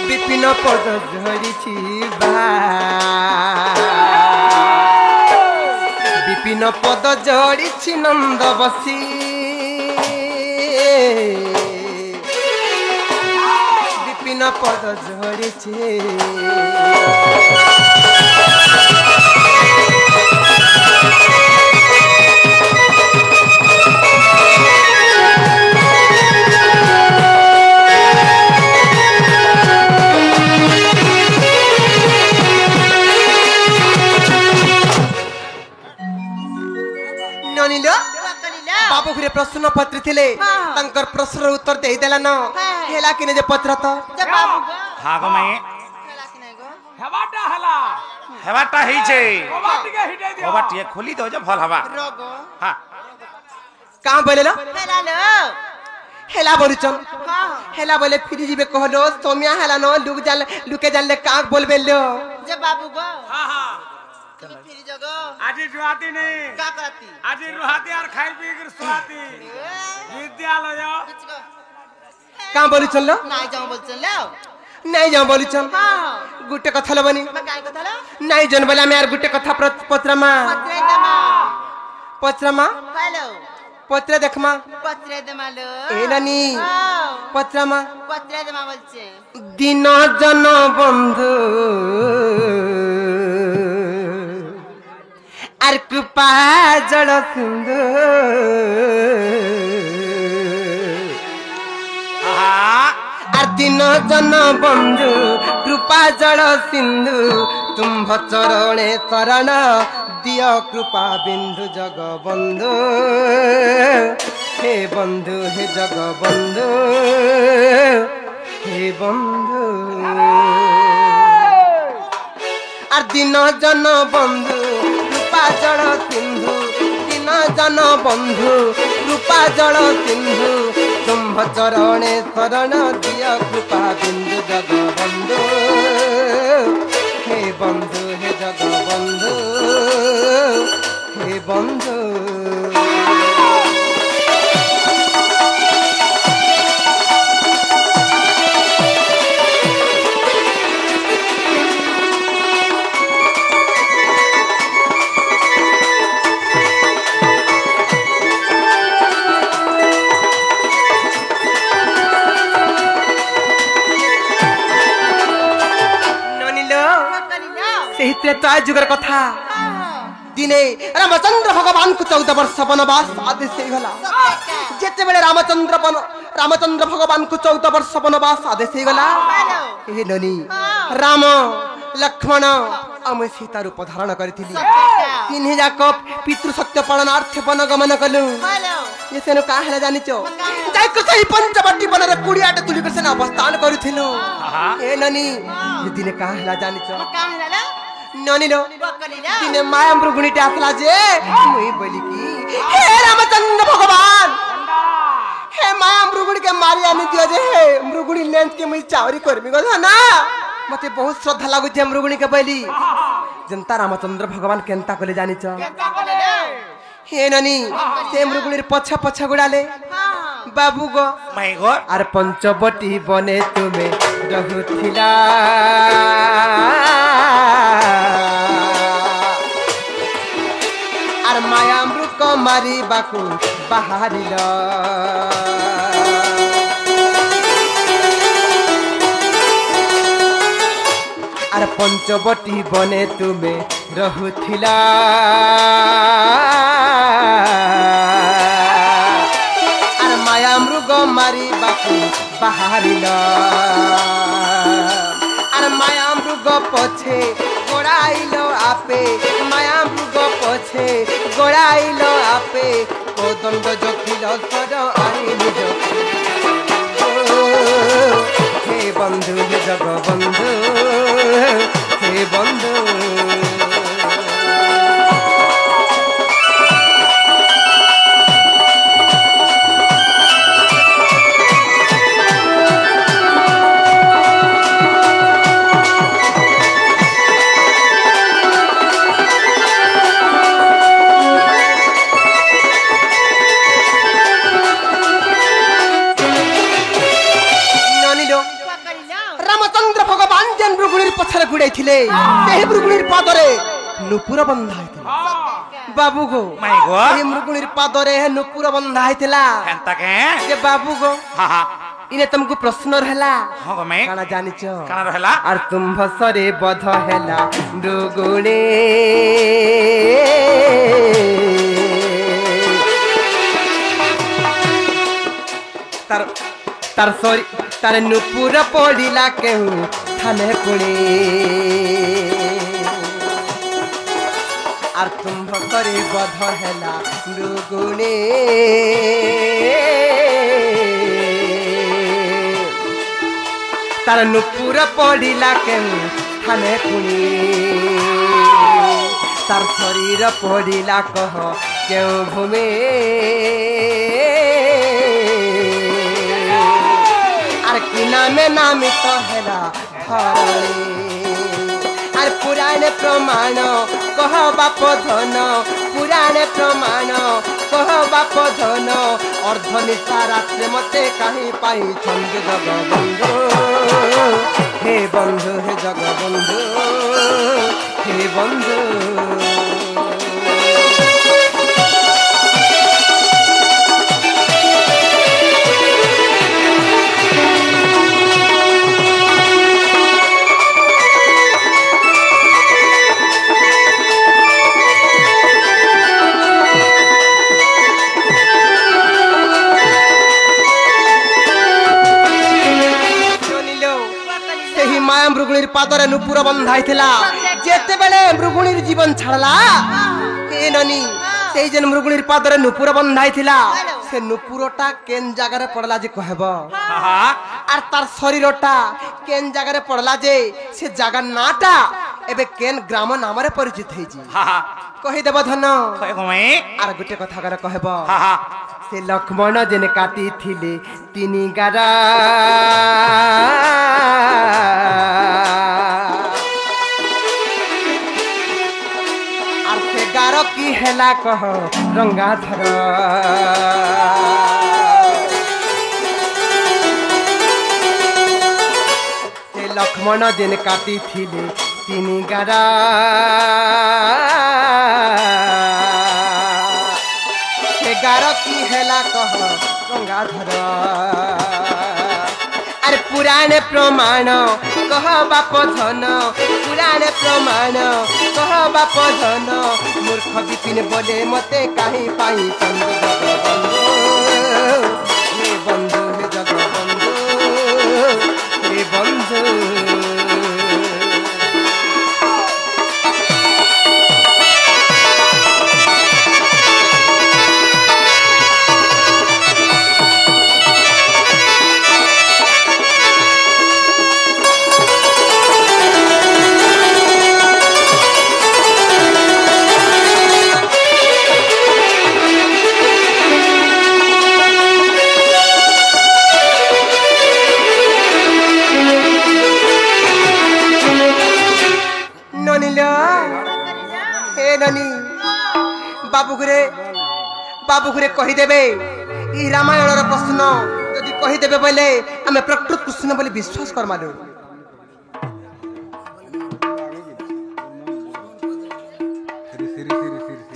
Speaker 2: বিপিন পদ ঝরিছি বিপিন পদ ঝরিছি নন্দ বসি বিপিন পদ ঝরিছি बाबू घरे प्रश्न पत्र थिले तंकर प्रश्न उत्तर दे देला न हेला किने जे पत्र त
Speaker 3: हां गो माई
Speaker 5: हेबाटा हला
Speaker 3: हेबाटा ही छे
Speaker 5: कोबाटिके हिटे दियो
Speaker 3: कोबाटिके खोली दो जे भल हवा हां
Speaker 2: का बोलेला हेला बोलुचन हेला बोले फिर जीबे कहलो सोमिया हेला न लुके जानले का बोलबे लो
Speaker 4: जे बाबू गो
Speaker 5: हां हां
Speaker 4: फिर जगो
Speaker 5: आजी रुहाती नहीं
Speaker 4: का करती
Speaker 5: आजी रुहाती और खाई पी कर सुहाती विद्यालय जाओ
Speaker 2: का बोलुचन लो
Speaker 4: নাই যাও বলছেন লাও
Speaker 2: নাই যাও बोलुचन
Speaker 4: हां
Speaker 2: गुटे कथा लबनी
Speaker 4: मैं काय কথা লো
Speaker 2: নাই जन बोले मैं यार गुटे कथा पत्रमा
Speaker 4: পত্রেটা মা
Speaker 2: पत्रमा
Speaker 4: হ্যালো
Speaker 2: পত্রে দেখমা
Speaker 4: পত্রে দেমালো
Speaker 2: এ নানি পত্রামা
Speaker 4: পত্রে দেমা বলছে
Speaker 2: দিন জন বন্ধু আর কৃপা জল সিন্ধু আর দিন জন বন্ধু কৃপা জল সিন্ধু তুম্ভ চরণে শরণ দিয় কৃপা বিন্দু জগবন্ধু হে বন্ধু হে জগবন্ধু হে বন্ধু আর দিন জন বন্ধু কৃপা জল সিন্ধু দিন জন বন্ধু কৃপা জল সিন্ধু তুম্ভ চরণে শরণ দিয় কৃপা বিন্দু জগবন্ধু হে বন্ধু হে জগবন্ধু হে বন্ধু সেই ত্রেতা যুগের কথা দিনে রামচন্দ্র ভগবান কু 14 ବର୍ଷ বনবাস আদেশ ହେଇଗଲା যেତେବେଳେ রামচন্দ্র ভগবান কু 14 ବର୍ଷ বনবাস আদেশ ହେଇଗଲା ଏ ନନି রাম লক্ষ্মণ আমি সীতা রূপ ধারণ করিଥିଲି তিନି যাক পিতৃ সত্য পালনার্থে বন গমন কলু ये सेनु का हला जानिच जाय को सही पंचवटी बनरे कुड़ियाटे तुली कर सेना अवस्थान करिथिलु ए ननी दिने का हला जानिच
Speaker 4: का हला
Speaker 2: ननी लो
Speaker 4: बकलीला
Speaker 2: दिने माया मृगुणीटे आसला जे मुई बोली की हे रामचंद्र भगवान हे माया मृगुणी के मारी आनी दियो जे हे मृगुणी लेंस के मुई चावरी करमी गो ना मते बहुत श्रद्धा लागु जे मृगुणी के बोली जनता रामचंद्र भगवान केनता कले जानिच हे ननी से मृगुणीर पछा पछा गुड़ाले बाबू गो
Speaker 3: माय गॉड
Speaker 2: आर पंचवटी बने तुमे रहुथिला आर माया मृग मारी बाकू बाहरिला आर पंचवटी बने तुमे रहुथिला आर माया मृग मारी बाकू बाहरिला आर माया मृग पछे गोड़ाइलो आपे माया मृग पछे गोड़ाइलो आपे कोदंड जखिल सर आई निज हे बंधु हे जगबंधु हे बंधु रामचंद्र भगवान जेन मृगुणीर पछरे गुड़ाइथिले सेही मृगुणीर पादरे नुपुर बंधा हैथिला बाबू गो
Speaker 3: माय गॉड
Speaker 2: सेही मृगुणीर पादरे नुपुर बंधा हैथिला
Speaker 3: एंता के
Speaker 2: जे बाबू गो
Speaker 3: हां हां
Speaker 2: इने तुमको प्रश्न रहला
Speaker 3: हां गो मैं
Speaker 2: काना जानिचो
Speaker 3: काना रहला
Speaker 2: आर तुम भसरे बध हैला मृगुणी तार तार सॉरी तार नुपुर पड़िला केहू थाने कुणी आर तुम भसरे बध हैला मृगुणी तार नुपुर पड़िला केहू थाने कुणी तार शरीर पड़िला कह केहू भूमि आर किना में नामित हैला धरणी आर पुराण प्रमाण कह बाप धन पुराण प्रमाण कह बाप धन अर्धनिशा रात्रे मते कहीं पाई छंद जगबंधु हे बंधु हे जगबंधु हे बंधु पादरे नुपुर बंधाइथिला जेते बेले मृगुणीर जीवन छाड़ला ए ननी सेई जन मृगुणीर पादरे नुपुर बंधाइथिला से नुपुरटा केन जगह पड़ला जे कहबो आर तार शरीरटा केन जगह पड़ला जे से जगह नाटा एबे केन ग्राम नामरे परिचित हेजी कहि देब धन आर गुटे कथा करे कहबो से लक्ष्मण जेने काटी थिले तिनी गारा आर से गारो की हेला कह रंगाधर से लक्ष्मण जेने काटी थिले तिनी गारा गार की हेला कह गंगाधर अरे पुराणे प्रमाण कह बाप धन पुराणे प्रमाण कह बाप धन मूर्ख विपिन बोले मते काहे पाई चंद बंधु हे जगबंधु हे बंधु बाबू घरे कही देबे ई रामायण रो प्रश्न यदि कही देबे बोले हमें प्रकृत कृष्ण बोले विश्वास कर मानो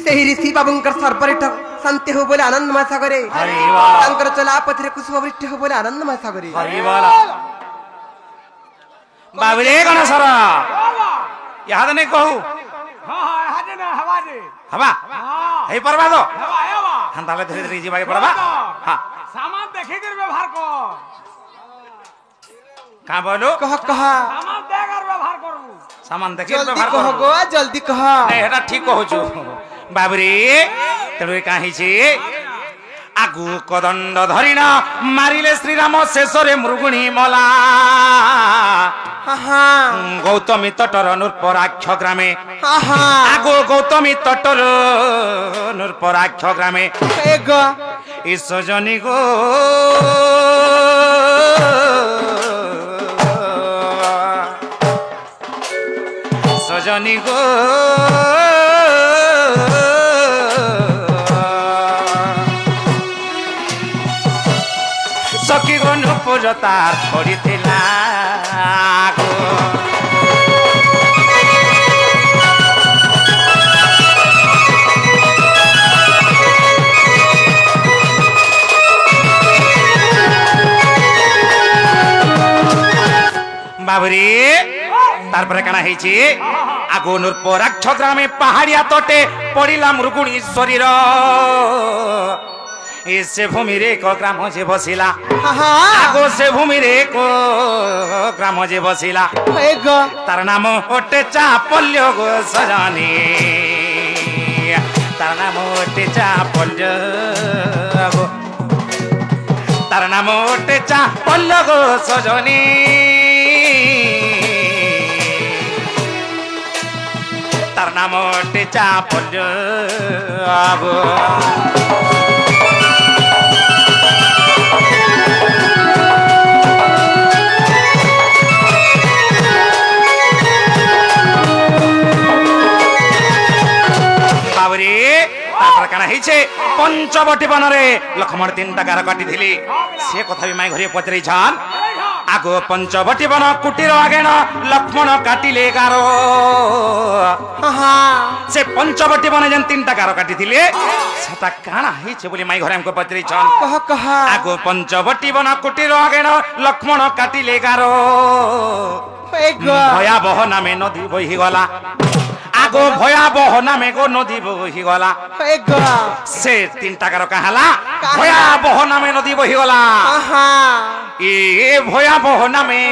Speaker 2: सेही ऋषि बाबूंकर सर्परिठ शांति हो बोले आनंदमय सागरे शंकर चला पथरे कुसुमवृष्टि हो बोले आनंदमय सागरे
Speaker 3: बाबरे गणेशर याद नहीं कहू हवा हे परवा दो हम ताले धीरे धीरे जीवा के पड़बा हां
Speaker 5: सामान देखे कर व्यवहार को
Speaker 3: का बोलो
Speaker 2: कह
Speaker 5: सामान देकर व्यवहार करू
Speaker 3: सामान देखे
Speaker 2: जल्दी
Speaker 3: व्यवहार
Speaker 2: कह
Speaker 3: करू
Speaker 2: गो जल्दी कह
Speaker 3: ए हेटा ठीक कहू छु बाबरे तबे काहे छी आगु कदंड धरिना मारिले श्री राम शेषरे मृगुणी मला गौतमी तटर नूरपराक्ष ग्रामे आगो गौतमी तटर नूरपराक्ष ग्रामे ईश्वजनी गो सजनी गो सखी गो नुपुर तार पड़िथिला गो बाबरी तारपरे काना हेछि आगो नूरपराक्ष ग्रामे पहाड़िया तटे पड़िला मृगुणी शरीर से भूमि रे को ग्राम जे बसिला आगो से भूमि रे को ग्राम जे बसिला तार नाम ओटे चापल्य गो सजनी तार नाम ओटे चापल्य गो तार नाम ओटे चापल्य गो सजनी तार नाम ओटे चापल्य गो पंचवटी बन लक्ष्मण 3टा गार काटी से कथा भी माई घरे पचरे छान आगो पंचवटी बन कुटीर आगे न लक्ष्मण काटिले गार से पंचवटी बन जेन 3टा गार काटी सेटा काना हिचे बोली माई घरे हमको पचरे छान आगो पंचवटी बन कुटीर आगे न लक्ष्मण काटिले गार भयावह नामे नदी बही गला आगो भयावह नामे गो नदी बही गला से 3टा गार कहाला भयावह नामे नदी बही गला এ ভয়াবহ নামে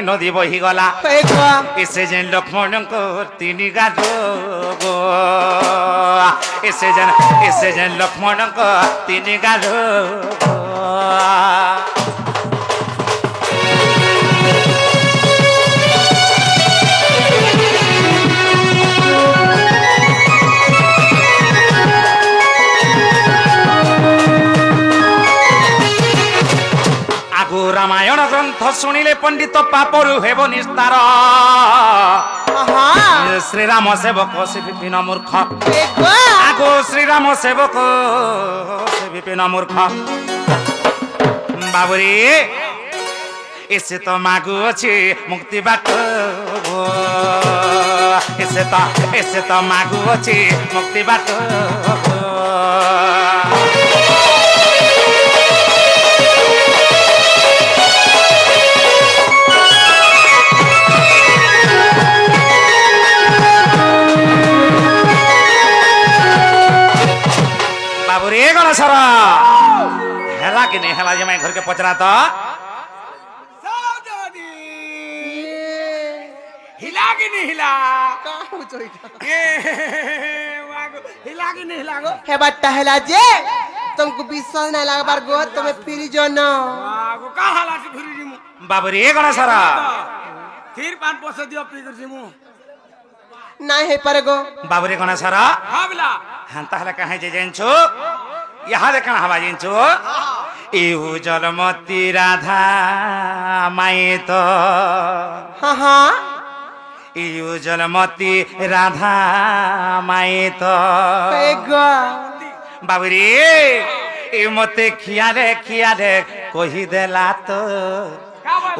Speaker 3: নদী বহি গলা
Speaker 2: এই গোয়া
Speaker 3: এসে যেন লক্ষ্মণଙ୍କ তিনি গাধ গো এসে যেন লক্ষ্মণଙ୍କ তিনি গাধ আগু রামায়ণ গ্রন্থ শুনিলে পণ্ডিত পাপরু হেব নিস্তার
Speaker 2: আহা
Speaker 3: শ্রীরাম সেবক সে বিপিন মূর্খ
Speaker 2: এই গোয়া
Speaker 3: আগো শ্রীরাম সেবক সে বিপিন মূর্খ বাবুরে এসে তো মাগু আছে মুক্তি বাট গো। এসে তো মাগু আছে মুক্তি বাট গো। बाबूरे गणेशर हेला कि नहीं हेला जे मैं घर के पचरा तो
Speaker 5: सावधानी हिला कि नहीं हिला
Speaker 2: का हो जोइता
Speaker 5: ए वागो हिला कि नहीं हिला गो
Speaker 2: हे बट्टा हेला जे तुमको विश्वास नहीं लगबार गो तुम्हें फिर जो न
Speaker 5: वागो का हाला से फिरी जिमु
Speaker 3: बाबूरे गणेशर
Speaker 5: फिर पान पोसे दियो पी कर जिमु
Speaker 2: नहीं है पर गो
Speaker 3: बाबूरे गणेशर
Speaker 5: हां बिला
Speaker 3: हंता हला कहे जे जेंचो यहाँ देखना हवा जेंचो एउ जलमती राधा माई तो
Speaker 2: हाँ हाँ
Speaker 3: एउ जलमती राधा माई तो
Speaker 2: ए गोवा
Speaker 3: बाबूरे ए मते खिया रे कही देला तो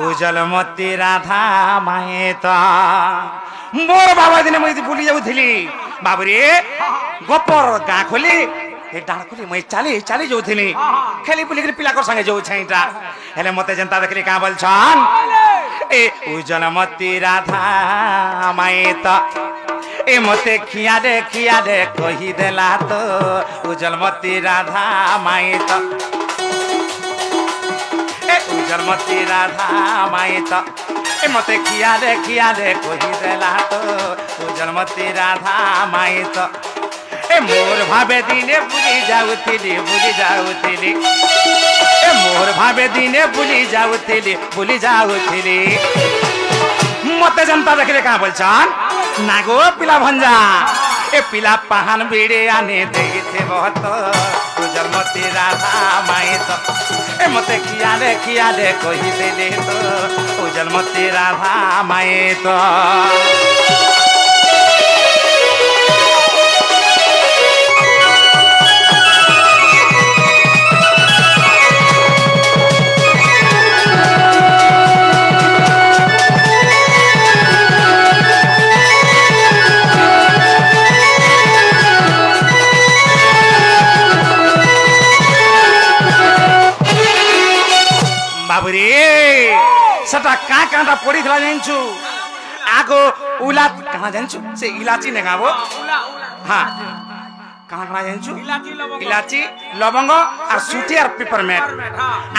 Speaker 3: उजलमती राधा माई तो मोर बाबा दिने मुझे भूली जाऊली बाबूरे गोपर गाँ खोली ए डाण खोली मुझे चाली जाऊली खेली बुली पिला संगे जाऊ छईटा हेले मते जनता देखली का बोलछन ए उजलमती राधा माई तो ए मते खिया रे कही देला तो उजलमती राधा माई तो ए उजलमती राधा माई तो ए मते खिया रे कही देला तो उजलमती राधा माई तो ए मोर भावे दिने बुली जाउथिली ए मोर भावे दिने बुली जाउथिली मते जनता देखले का बोलछन नागो पिला भंजा ए पिला पहान बिड़े आने देथे बहुत उजलमती राधा माई तो ए मते किया रे कही देले तो उजलमती राधा माई तो बाबूरे सटा काँटा पड़ी थला जान्छु आगो उला कहाँ जान्छु से इलाची ने गाबो हाँ कहाँ जान्छु इलाची लवंग और सुठी और पेपरमेंट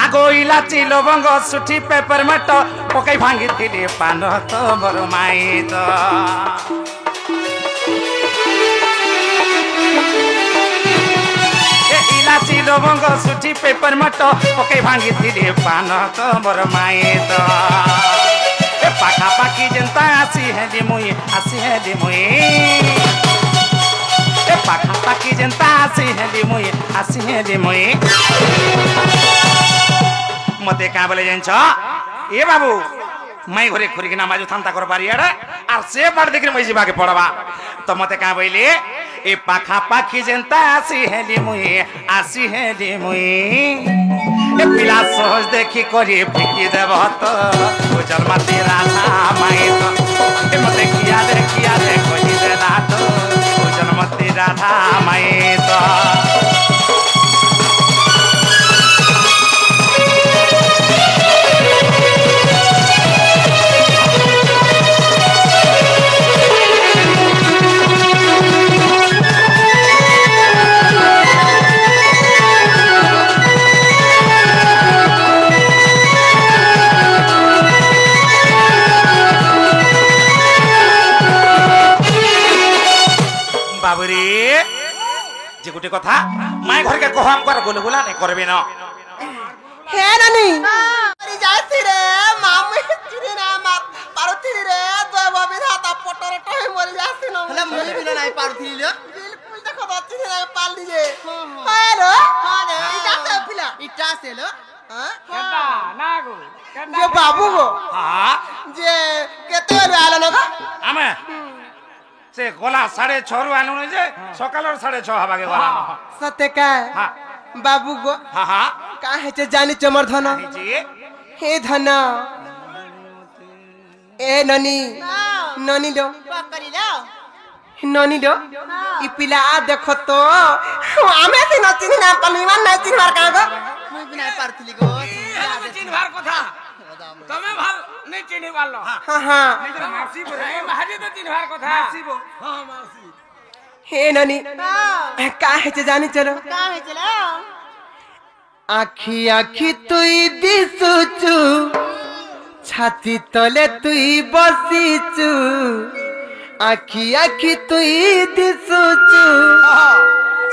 Speaker 3: आगो इलाची लवंग सुठी पेपरमेंट पकाई भांगी थिले पान तो बरो माई तो इलाची लवंग सुठी पेपर मट पके भांगी थिले पान तो मोर माई तो ए पाखा पाखी जनता आसी है मुई ए पाखा पाखी जनता आसी है मुई मते का बोले जान्छ ए बाबू मैं घरे खुरी ना माजू थांता कर पारी अरे और से बार देखि मैं जीवा के पड़वा तो मते का बोले ए पाखा पाखी जनता आसी है मुई ए पिला सोच देखी करी फिकी देव तो उजलमती राधा माई तो ए मते किया दे कही देला तो उजलमती राधा माई तो কথা মাই ঘরকে কহাম কর বলে বলা নাই করবে না
Speaker 2: হে নানি
Speaker 4: মরি যাইছি রে মামি চিনি না মা পারুথিলি রে দয় বাবি হাতা পটরে টয় মরি যাইছি না হলে মরি বিনা নাই পারুথিলি রে বিলকুল দেখো বাচ্চি না পারলি যে হ্যালো হ্যাঁ ইটা সে পিলা ইটা সে লো হ্যাঁ
Speaker 5: কেডা না গো
Speaker 2: যে বাবু গো
Speaker 3: হ্যাঁ
Speaker 2: যে কেতে বেলা আলো না গো
Speaker 3: আমি সে গলা 6:30 রু আনু যে সকালের 6:30 হবাগে গলা
Speaker 2: সতে কা
Speaker 3: হ্যাঁ
Speaker 2: বাবু গো
Speaker 3: হ্যাঁ হ্যাঁ
Speaker 2: কা হেছে জানি চমর ধন
Speaker 3: জি
Speaker 2: হে ধন এ ননি ননি দো
Speaker 4: পাকরি লাও
Speaker 2: ননি দো ই পিলা দেখো তো আমি তো নচিনি না পালিমান নাই চিনবার কা গো
Speaker 4: মুই বিনা পারুথিলি গো
Speaker 5: আমি চিনবার কথা তুমি ভাল নাই চিনি পারলো
Speaker 2: হ্যাঁ হ্যাঁ
Speaker 5: নিজের মাসি বলে মাঝে তো চিনবার কথা মাসি বো হ্যাঁ মাসি
Speaker 2: হে ননি কা হেছে জানি চলো
Speaker 4: কা হইছিল
Speaker 2: আখি আখি তুই দিশুচু ছাতি তলে তুই বসিচু আখি আখি তুই দিশুচু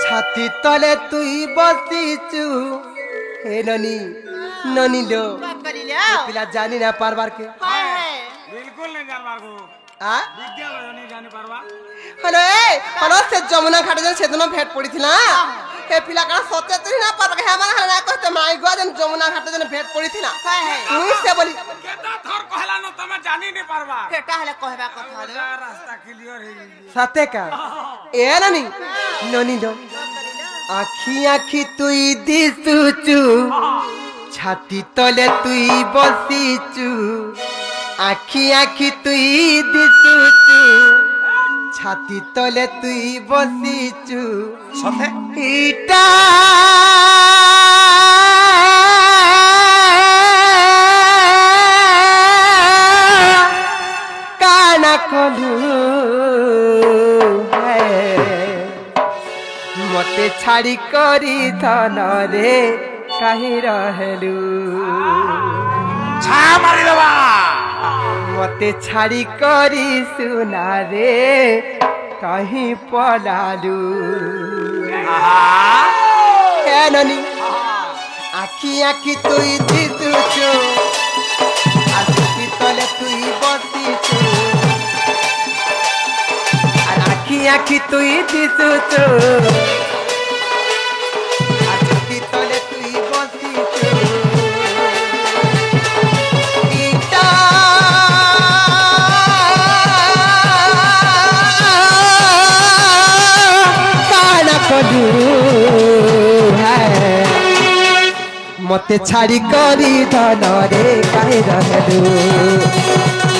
Speaker 2: ছাতি তলে তুই বসিচু হে ননি ননি লো
Speaker 4: পাকরি লাও
Speaker 2: পিলা জানি না পারবার কে
Speaker 4: হ্যাঁ
Speaker 5: বিলকুল নাই জানবার গো
Speaker 2: আ
Speaker 5: বিদ্যালয় নাই জানি পারবা
Speaker 2: হ্যালো হ্যালো সে যমুনা ঘাটে যেন সেদিন ভেট পড়িছিলা হে পিলা কারণ সত্যি তুই না পারবা হে মানে না কইতে মাই গো যেন যমুনা ঘাটে যেন ভেট পড়িছিলা মুই সে বলি
Speaker 5: কেটা থর কহলা ন তুমি জানি নি পারবা
Speaker 4: কেটা হলে কহবা কথা রে
Speaker 5: রাস্তা ক্লিয়ার হই
Speaker 2: সাথে কা এ নানি ননি দো আখি আখি তুই দিশুচু ছাতি তলে তুই বসিচু আখি আখি তুই দিশুচু ছাতি তলে তুই বসিচু
Speaker 3: সতে
Speaker 2: ইটা কানা কলু মতে ছাড়ি করি ধন রে কাহি রহেলু
Speaker 3: ছা মারি দেবা
Speaker 2: মতে ছাড়ি করি সুনা রে কাহি পলালু হে ননি আখি আখি তুই দিশুচু আর ছুটি তলে তুই বসিছু আর আখি আখি তুই দিশুচু আর ছুটি তলে তুই বসিছু ইটা কানা কলু মতে ছাড়ি করি ধন রে কাহি রহেলু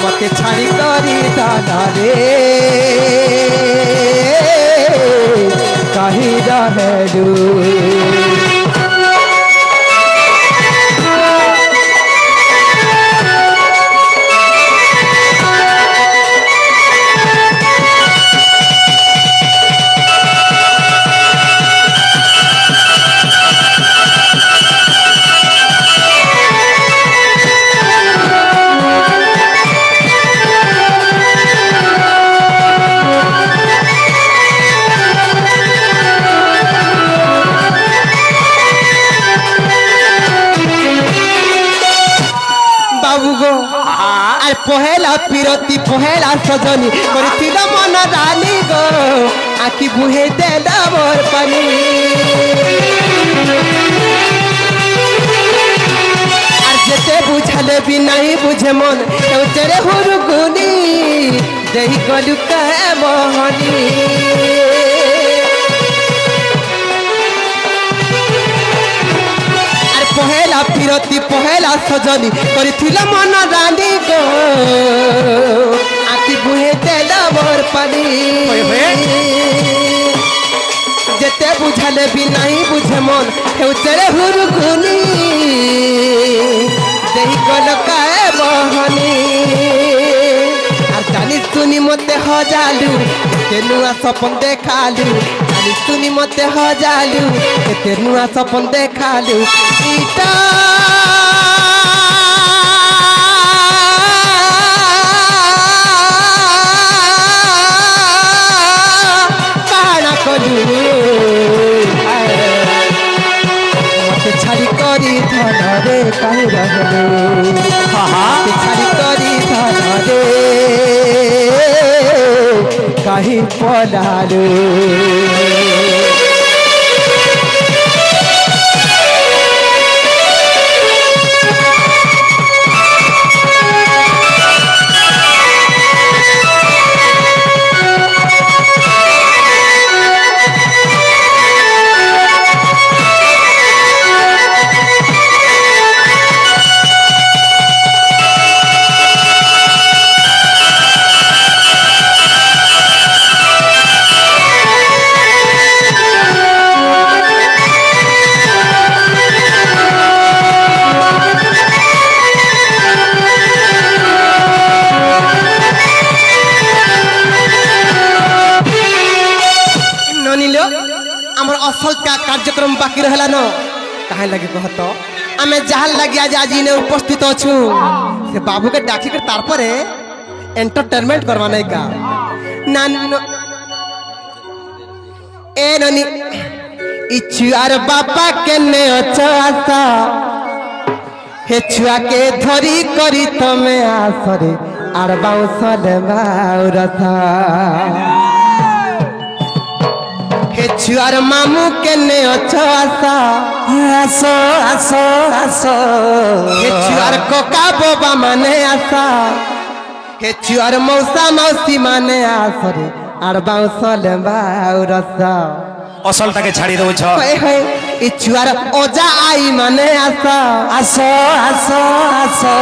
Speaker 2: মতে ছাড়ি করি ধন রে কাহি রহেলু বাবু গো আর পহেলা পিরতি পহেলা সজনী করেছিল মন রানী গো আখি বুহে দেল মোর পানি আর যেতে বুঝালে বি নাই বুঝে মন এউচরে হুরগুনি দেই গলু কে মোহনী পহেলা পিরতি পহেলা সজনী করেছিল মন রানী গো আখি বুহে দেল মোর পানি যেতে বুঝালে বি নাই বুঝে মন হেউচরে হুরগুনি দেই গল কায়ে বহনি আর জানি শুনি মতে হজালু কেতে নুয়া সপন দেখালু জানি শুনি মতে হজালু কেতে নুয়া সপন দেখালু ইটা কানা কলু काहे रहलू छाड़ी तोरी धन रे काहे पलालू असल कार्यक्रम बाकी रहला न कहे लगे कहत आमे जहाँ लगे आज इने उपस्थित अच्छू से बाबू के डाकी के तार पर एंटरटेनमेंट करवाने का ए ननी इछुआर बापा के ने अच्छा हे छुआ के धरी करी तमे आसरे आर बाउसल बाउरथा छुआर मामू के ने अच्छो आसो आसो आसो हे छुआर कोका बोबा माने आसा हे छुआर मौसा मौसी माने आसरे आर बाउसल बाउरसा
Speaker 3: असलटा के छाड़ी दो छ
Speaker 2: हे हे इ छुआर ओजा आई माने आसा आसो आसो आसो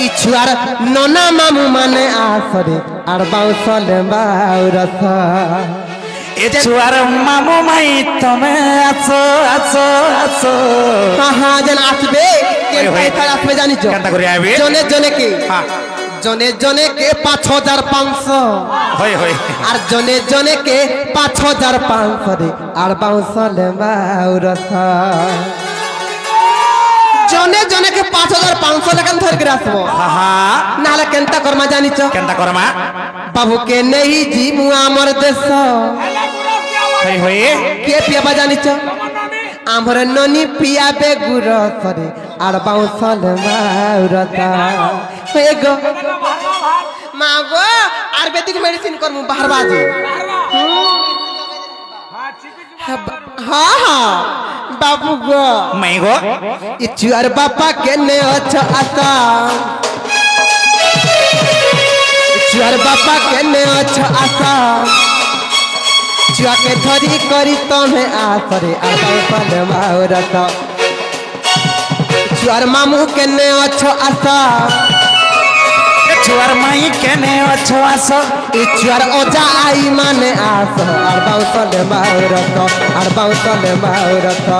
Speaker 2: इ छुआर नोना मामू माने आसरे आर बाउसल बाउरसा
Speaker 3: छुआर मामू माई तमे आसो आसो आसो
Speaker 2: हाँ हाँ जन आसबे के आसबे जानी जो
Speaker 3: केनता करि आबे
Speaker 2: जने जने के
Speaker 3: हां
Speaker 2: जने के 5500
Speaker 3: होय होय
Speaker 2: और जने के 5500 रे और बाउसल माउरसा जने के 5500 लगन धर के आसबो
Speaker 3: हां हां
Speaker 2: नाला केनता करमा जानी छ
Speaker 3: केनता करमा
Speaker 2: बाबू के नहीं जी मुआ हमर देश
Speaker 3: होय होय
Speaker 2: के पिया बजानी छ आमर ननी पिया बे गुर सरे आर बाउसल माउरता एगो मागो आयुर्वेदिक मेडिसिन करमु बाहर बाजे हाँ हाँ बाबू गो
Speaker 3: मैं गो
Speaker 2: इचुआर बापा के ने अच्छा आता इचुआर बापा के ने अच्छा आता चुआ के धरी करी तमे आसरे आबाल माउरता चुआर मामू के ने अच्छा आसा
Speaker 3: छुआर माई के ने अच्छो आसो
Speaker 2: चुआर ओजा आई माने आस आर बाउसल माउरता आर बाउसल माउरता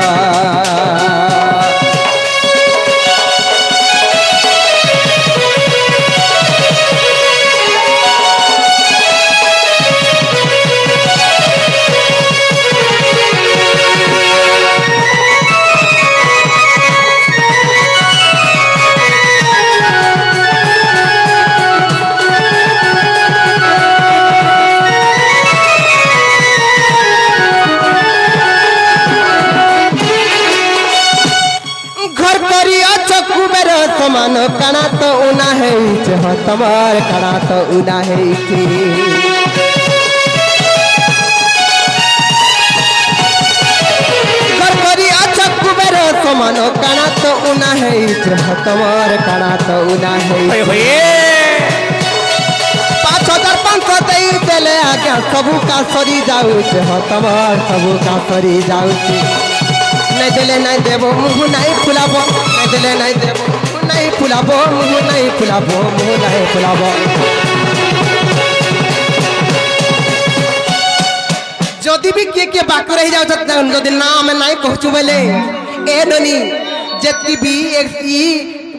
Speaker 2: समान कणा तो उना है तमार कणा तो उना है अच्छा कुबेर समान कणा तो उना है तमार कणा तो उना है 5500 दे देले आज्ञा सबू का सरी जाऊ तमार सबू का सरी जाऊ नहीं देले नहीं देबो मुँह नहीं फुलाबो नहीं देले नहीं देबो नहीं फुलाबो मुँह नहीं फुलाबो मुँह नहीं फुलाबो जदि भी के बाकी रही जाओ जदि नाम नहीं कहचु बेले ए ननी जति भी ई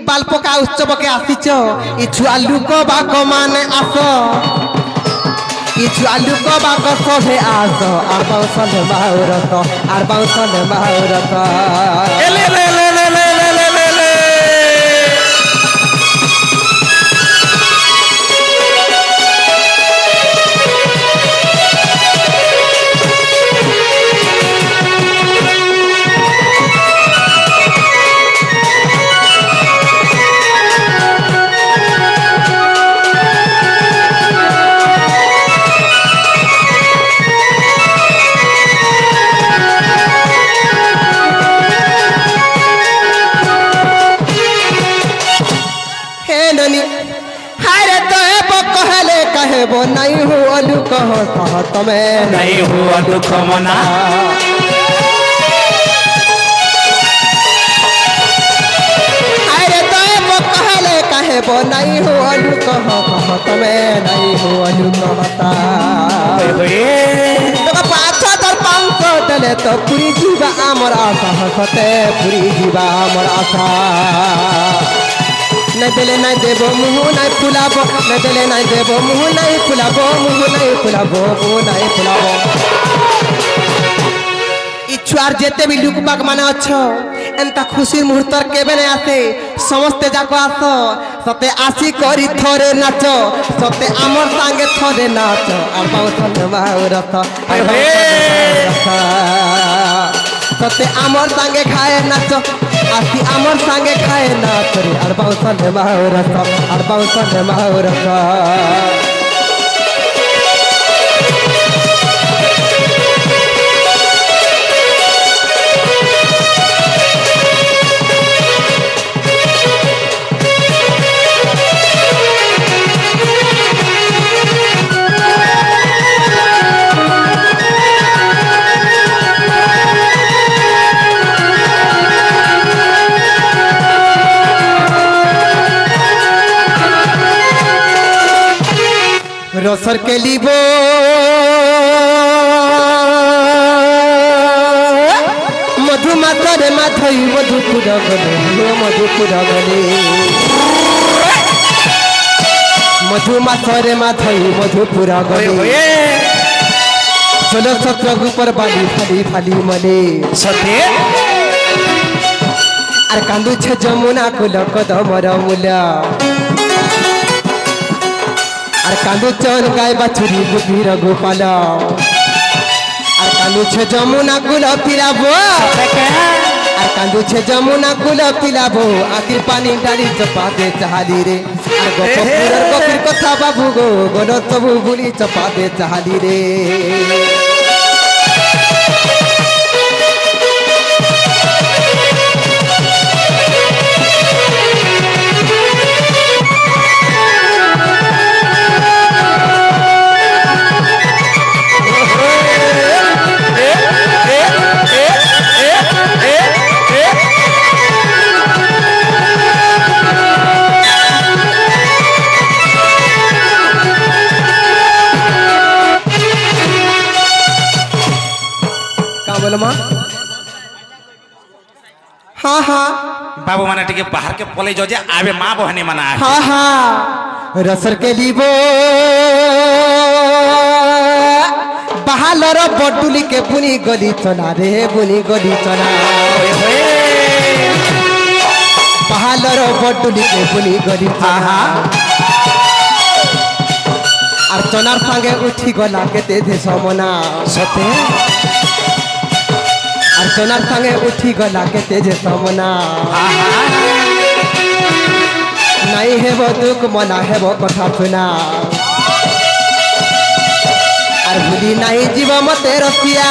Speaker 2: बालपका उत्सव के आसीच ई छुआ लुक बाक माने आस ई छुआ लुक बाक सभे आस आर बाउसल माउरत आर बाउसल माउरत
Speaker 3: ले ले ले ले ले ले ले ले
Speaker 2: वो नहीं हो अलू कहो सहत में
Speaker 3: नहीं हुआ दुख मना
Speaker 2: अरे तो वो कहले कहे वो नहीं हो अलू कहो सहत में नहीं हो अलू कहता तो पाँच दर 500 डले तो पूरी जीवा आमर आशा हसते पूरी जीवा आमर आशा नहीं देले नहीं देबो मुँह नहीं फुलाबो नहीं देले नहीं देबो मुँह नहीं फुलाबो मुँह नहीं फुलाबो मुँह नहीं फुलाबो इच्छुआर जेते भी लुक बाग माने अच्छो एंता खुशी मुहूर्त केबे नहीं आसे समस्ते जाको आसो सते आसी करी थोरे नाचो सते आमर संगे थोरे नाचो और बाउसन माउरत सते आमर संगे खाए नाचो आसी आमर संगे खाए नाच रे और बाउसन माउरत और बाउसन माउरत रोसर के लिबो मधुमातरे माथई मधुपुर गले मधुपुर गले मधुमातरे माथई मधुपुर गले चलो सत्रग ऊपर बाली फाली फाली मले
Speaker 3: सत्य
Speaker 2: আর কান্দুছে যমুনা কুল কদমর মূলা আর কান্দুচন গাই বাছুরি বুদ্ধির গোপাল আর কান্দুছে যমুনা কুল পিলাবো আর কান্দুছে যমুনা কুল পিলাবো আখির পানি ডালি চপাতে চাহালি রে আর গোপপুরের গভীর কথা বাবু গো গণ তবু বুলি চপাতে চাহালি রে हाँ हाँ
Speaker 3: बाबू माने टिके बाहर के पले जो जे आवे माँ बहनी मना
Speaker 2: हाँ हाँ रसर के लिबो बाहालर बटुली के बुनी गली चला रे बुनी गली चला बाहालर बटुली के बुनी गली चला আর চনার সঙ্গে উঠি গলা কেতে যে সমনা সতে আর চনার সঙ্গে উঠি গলা কেতে যে সমনা নাই হেব দুঃখ মনা হেব কথা শুনা আর বুঝি নাই জীব মতে রসিয়া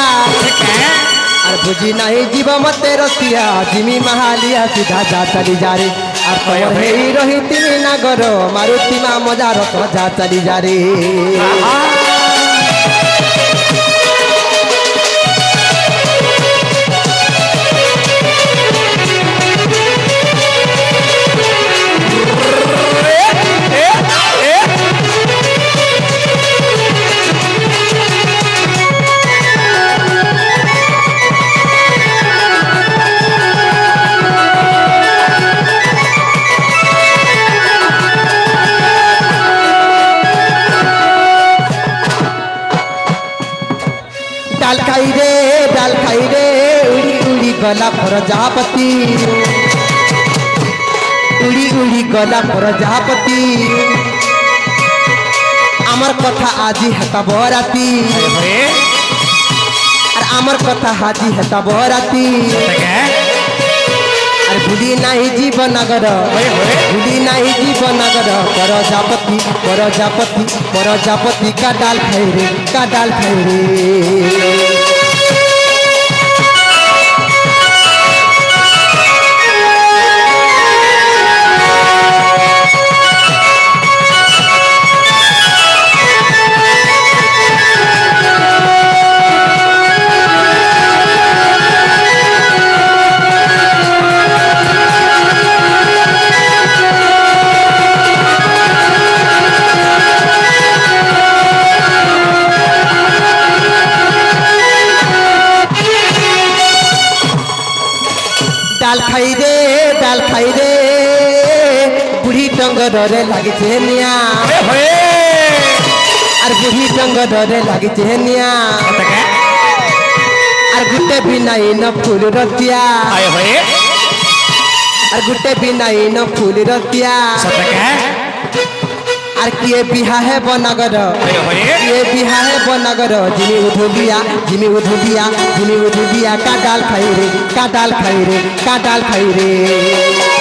Speaker 2: আর বুঝি নাই জীব মতে রসিয়া জিমি মাহালিয়া সিধা যা চলি যা রে আর তোর হেই রহি তুমি নাগর মারুতি মা মজার তো যা চলি যা রে डाल खाई रे उड़ी उड़ी गला प्रजापति उड़ी उड़ी गला प्रजापति आमर कथा आजी हेता बराती और आमर कथा हाजी हेता बराती और भूली नहीं जीवन नगर भूली नहीं जीवन नगर प्रजापति प्रजापति प्रजापति का डाल खाई रे डाल खाई रे बुढ़ी टंगर रे लगी निया और बुढ़ी टंगर रे लगी निया और गुटे भी नहीं न फूल रतिया और गुटे भी नहीं न फूल रतिया और किए बिहा है बनगर किए बिहा है बनगर जिमी उधुलिया का डाल खाई रे का डाल खाई रे का डाल खाई रे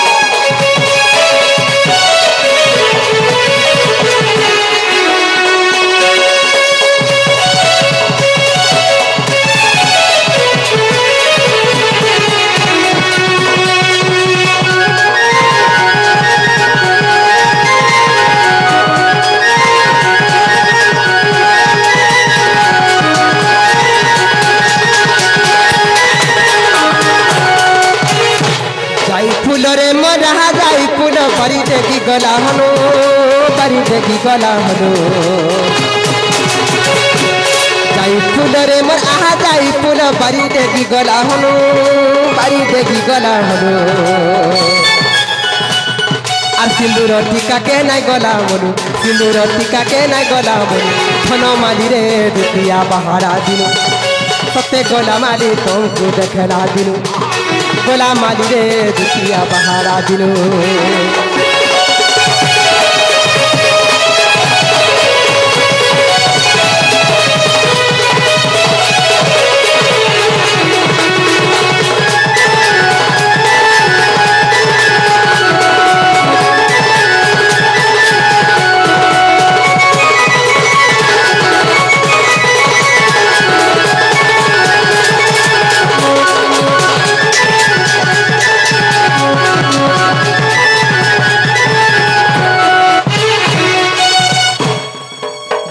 Speaker 2: फूलरे मरा जाई फूल बारी देखी गला हलो बारी देखी गला हलो जाई फूलरे मरा जाई फूल बारी देखी गला हलो बारी देखी गला हलो और सिंदूर टीका के नहीं गला बोलू सिंदूर टीका के नहीं गला बोलू धन माली रे दुतिया बहारा दिनु सत्य गोला माली तुमको देखला दिनु गोला माली रे दुतिया बहारा दिनु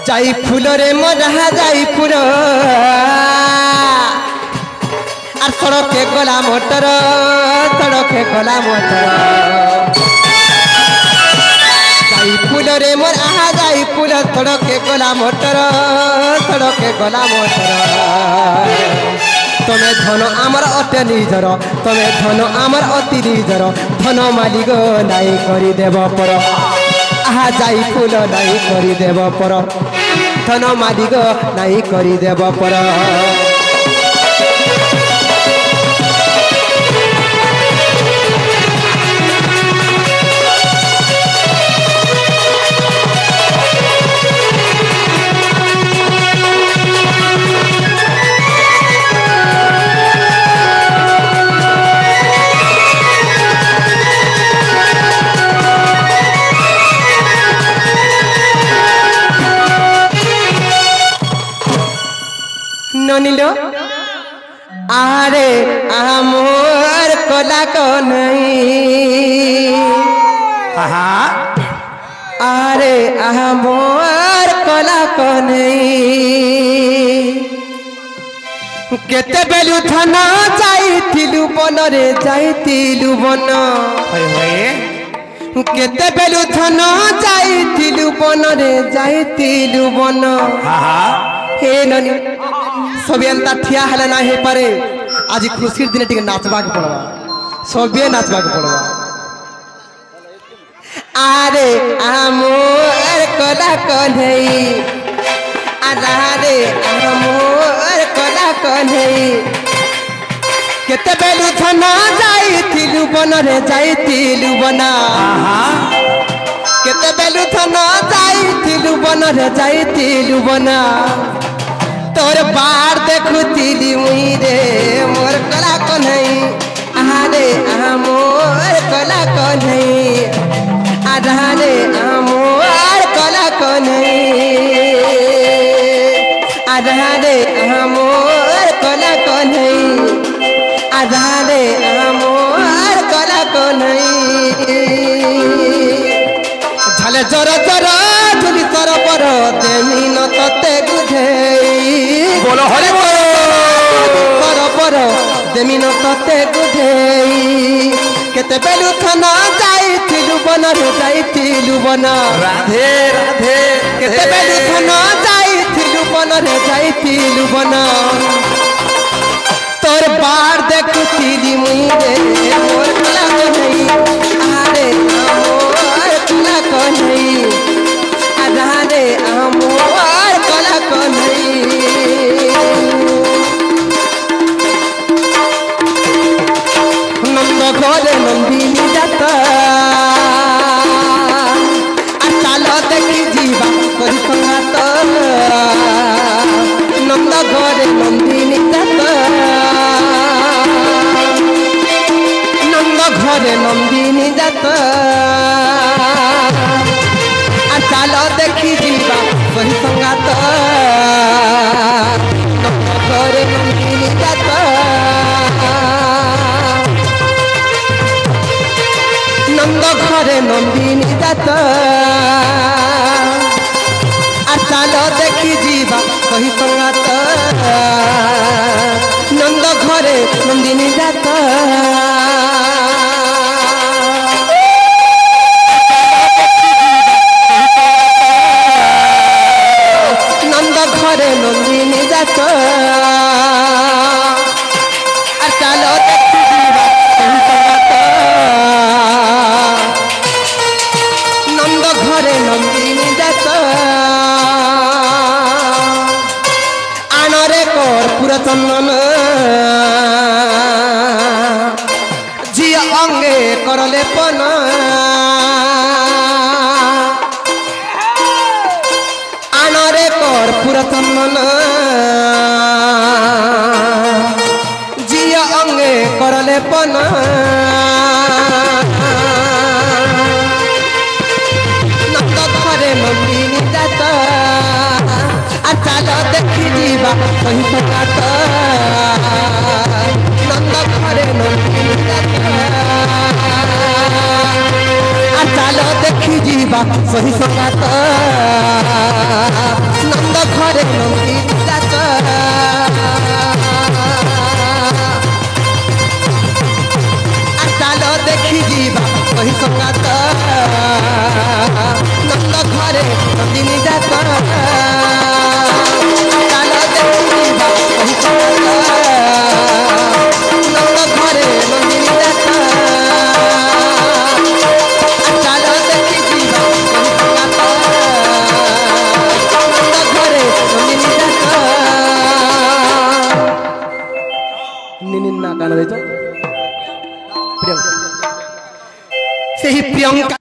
Speaker 2: जाई फूलरे मरा जाई फूल और सड़के गला मोटर सड़के गला मोटर जाई फूलरे मरा जाई फूल सड़के गला मोटर सड़के गला मोटर तमे धन आमर अति निजर तमे धन आमर अति निजर धन मालिक नाई करी देव पर आहा जाई फूल नाई करी देव पर धन मालिक नाई करी देव पर ननिलो आरे आमोर कोला को नहीं आरे आमोर कोला को नहीं केते बेलु थाना जाइथिलु बन रे जाइथिलु बन केते बेलु थाना जाइथिलु बन रे जाइथिलु बन हे ननी सबे एंता ठिया हेले ना हे पारे आज खुशी दिन टिके नाचबा के पड़वा सबे नाचबा के पड़वा आरे आमोर कोला कन्हई आरे आमोर कोला कन्हई केते बेलु थाना जाइथिलु बन रे जाइथिलु बना केते बेलु थाना जाइथिलु बन रे जाइथिलु बना तोर बार देखुतिली मुई रे मोर कला कन्हई आरे मोर कला कन्हई आरे मोर कला कन्हई आरे मोर कला कन्हई आरे मोर कला कन्हई झले जर जर झुली तर पर देमी न तते गुधेई बोलो हरि बोल पर देमी न तते गुधेई केते बेलु थाना जाइथिलु बन रे जाइथिलु बन राधे राधे केते बेलु थाना जाइथिलु बन रे जाइथिलु बन तोर बार देखुतिली मुई रे ঘরে নন্দিনী যাত আর চাল দেখি যা সহি সঙ্গাত নন্দ ঘরে নন্দিনী যাত নন্দ ঘরে নন্দিনী যাত আর চাল দেখি যা সহি সঙ্গাত নন্দ ঘরে নন্দিনী যাত নন্দ ঘরে নন্দিনী যাত আর চাল দেখি যা সহি সঙ্গাত নন্দ ঘরে নন্দিনী যাত আনরে কর্পূর চন্দন ঝিয়া অঙ্গে করলে পন আনরে কর্পূর চন্দন ঝিয়া অঙ্গে করলে পন নন্দ ঘরে নন্দিনী যাত আর চাল দেখি যা সহি সঙ্গাত নন্দ ঘরে নন্দিনী যাত আর চাল দেখি যা সহি সঙ্গাত নন্দ ঘরে নন্দিনী যাত আর চাল দেখি যা সহি সঙ্গাত নন্দ ঘরে নন্দিনী যাত চাল দেখি যা সহি সঙ্গাত নন্দ ঘরে নন্দিনী যাত চাল দেখি যা সহি সঙ্গাত নন্দ ঘরে নন্দিনী যাত নিনিন না কান দিত প্রিয়ঙ্কা সেই প্রিয়ঙ্কা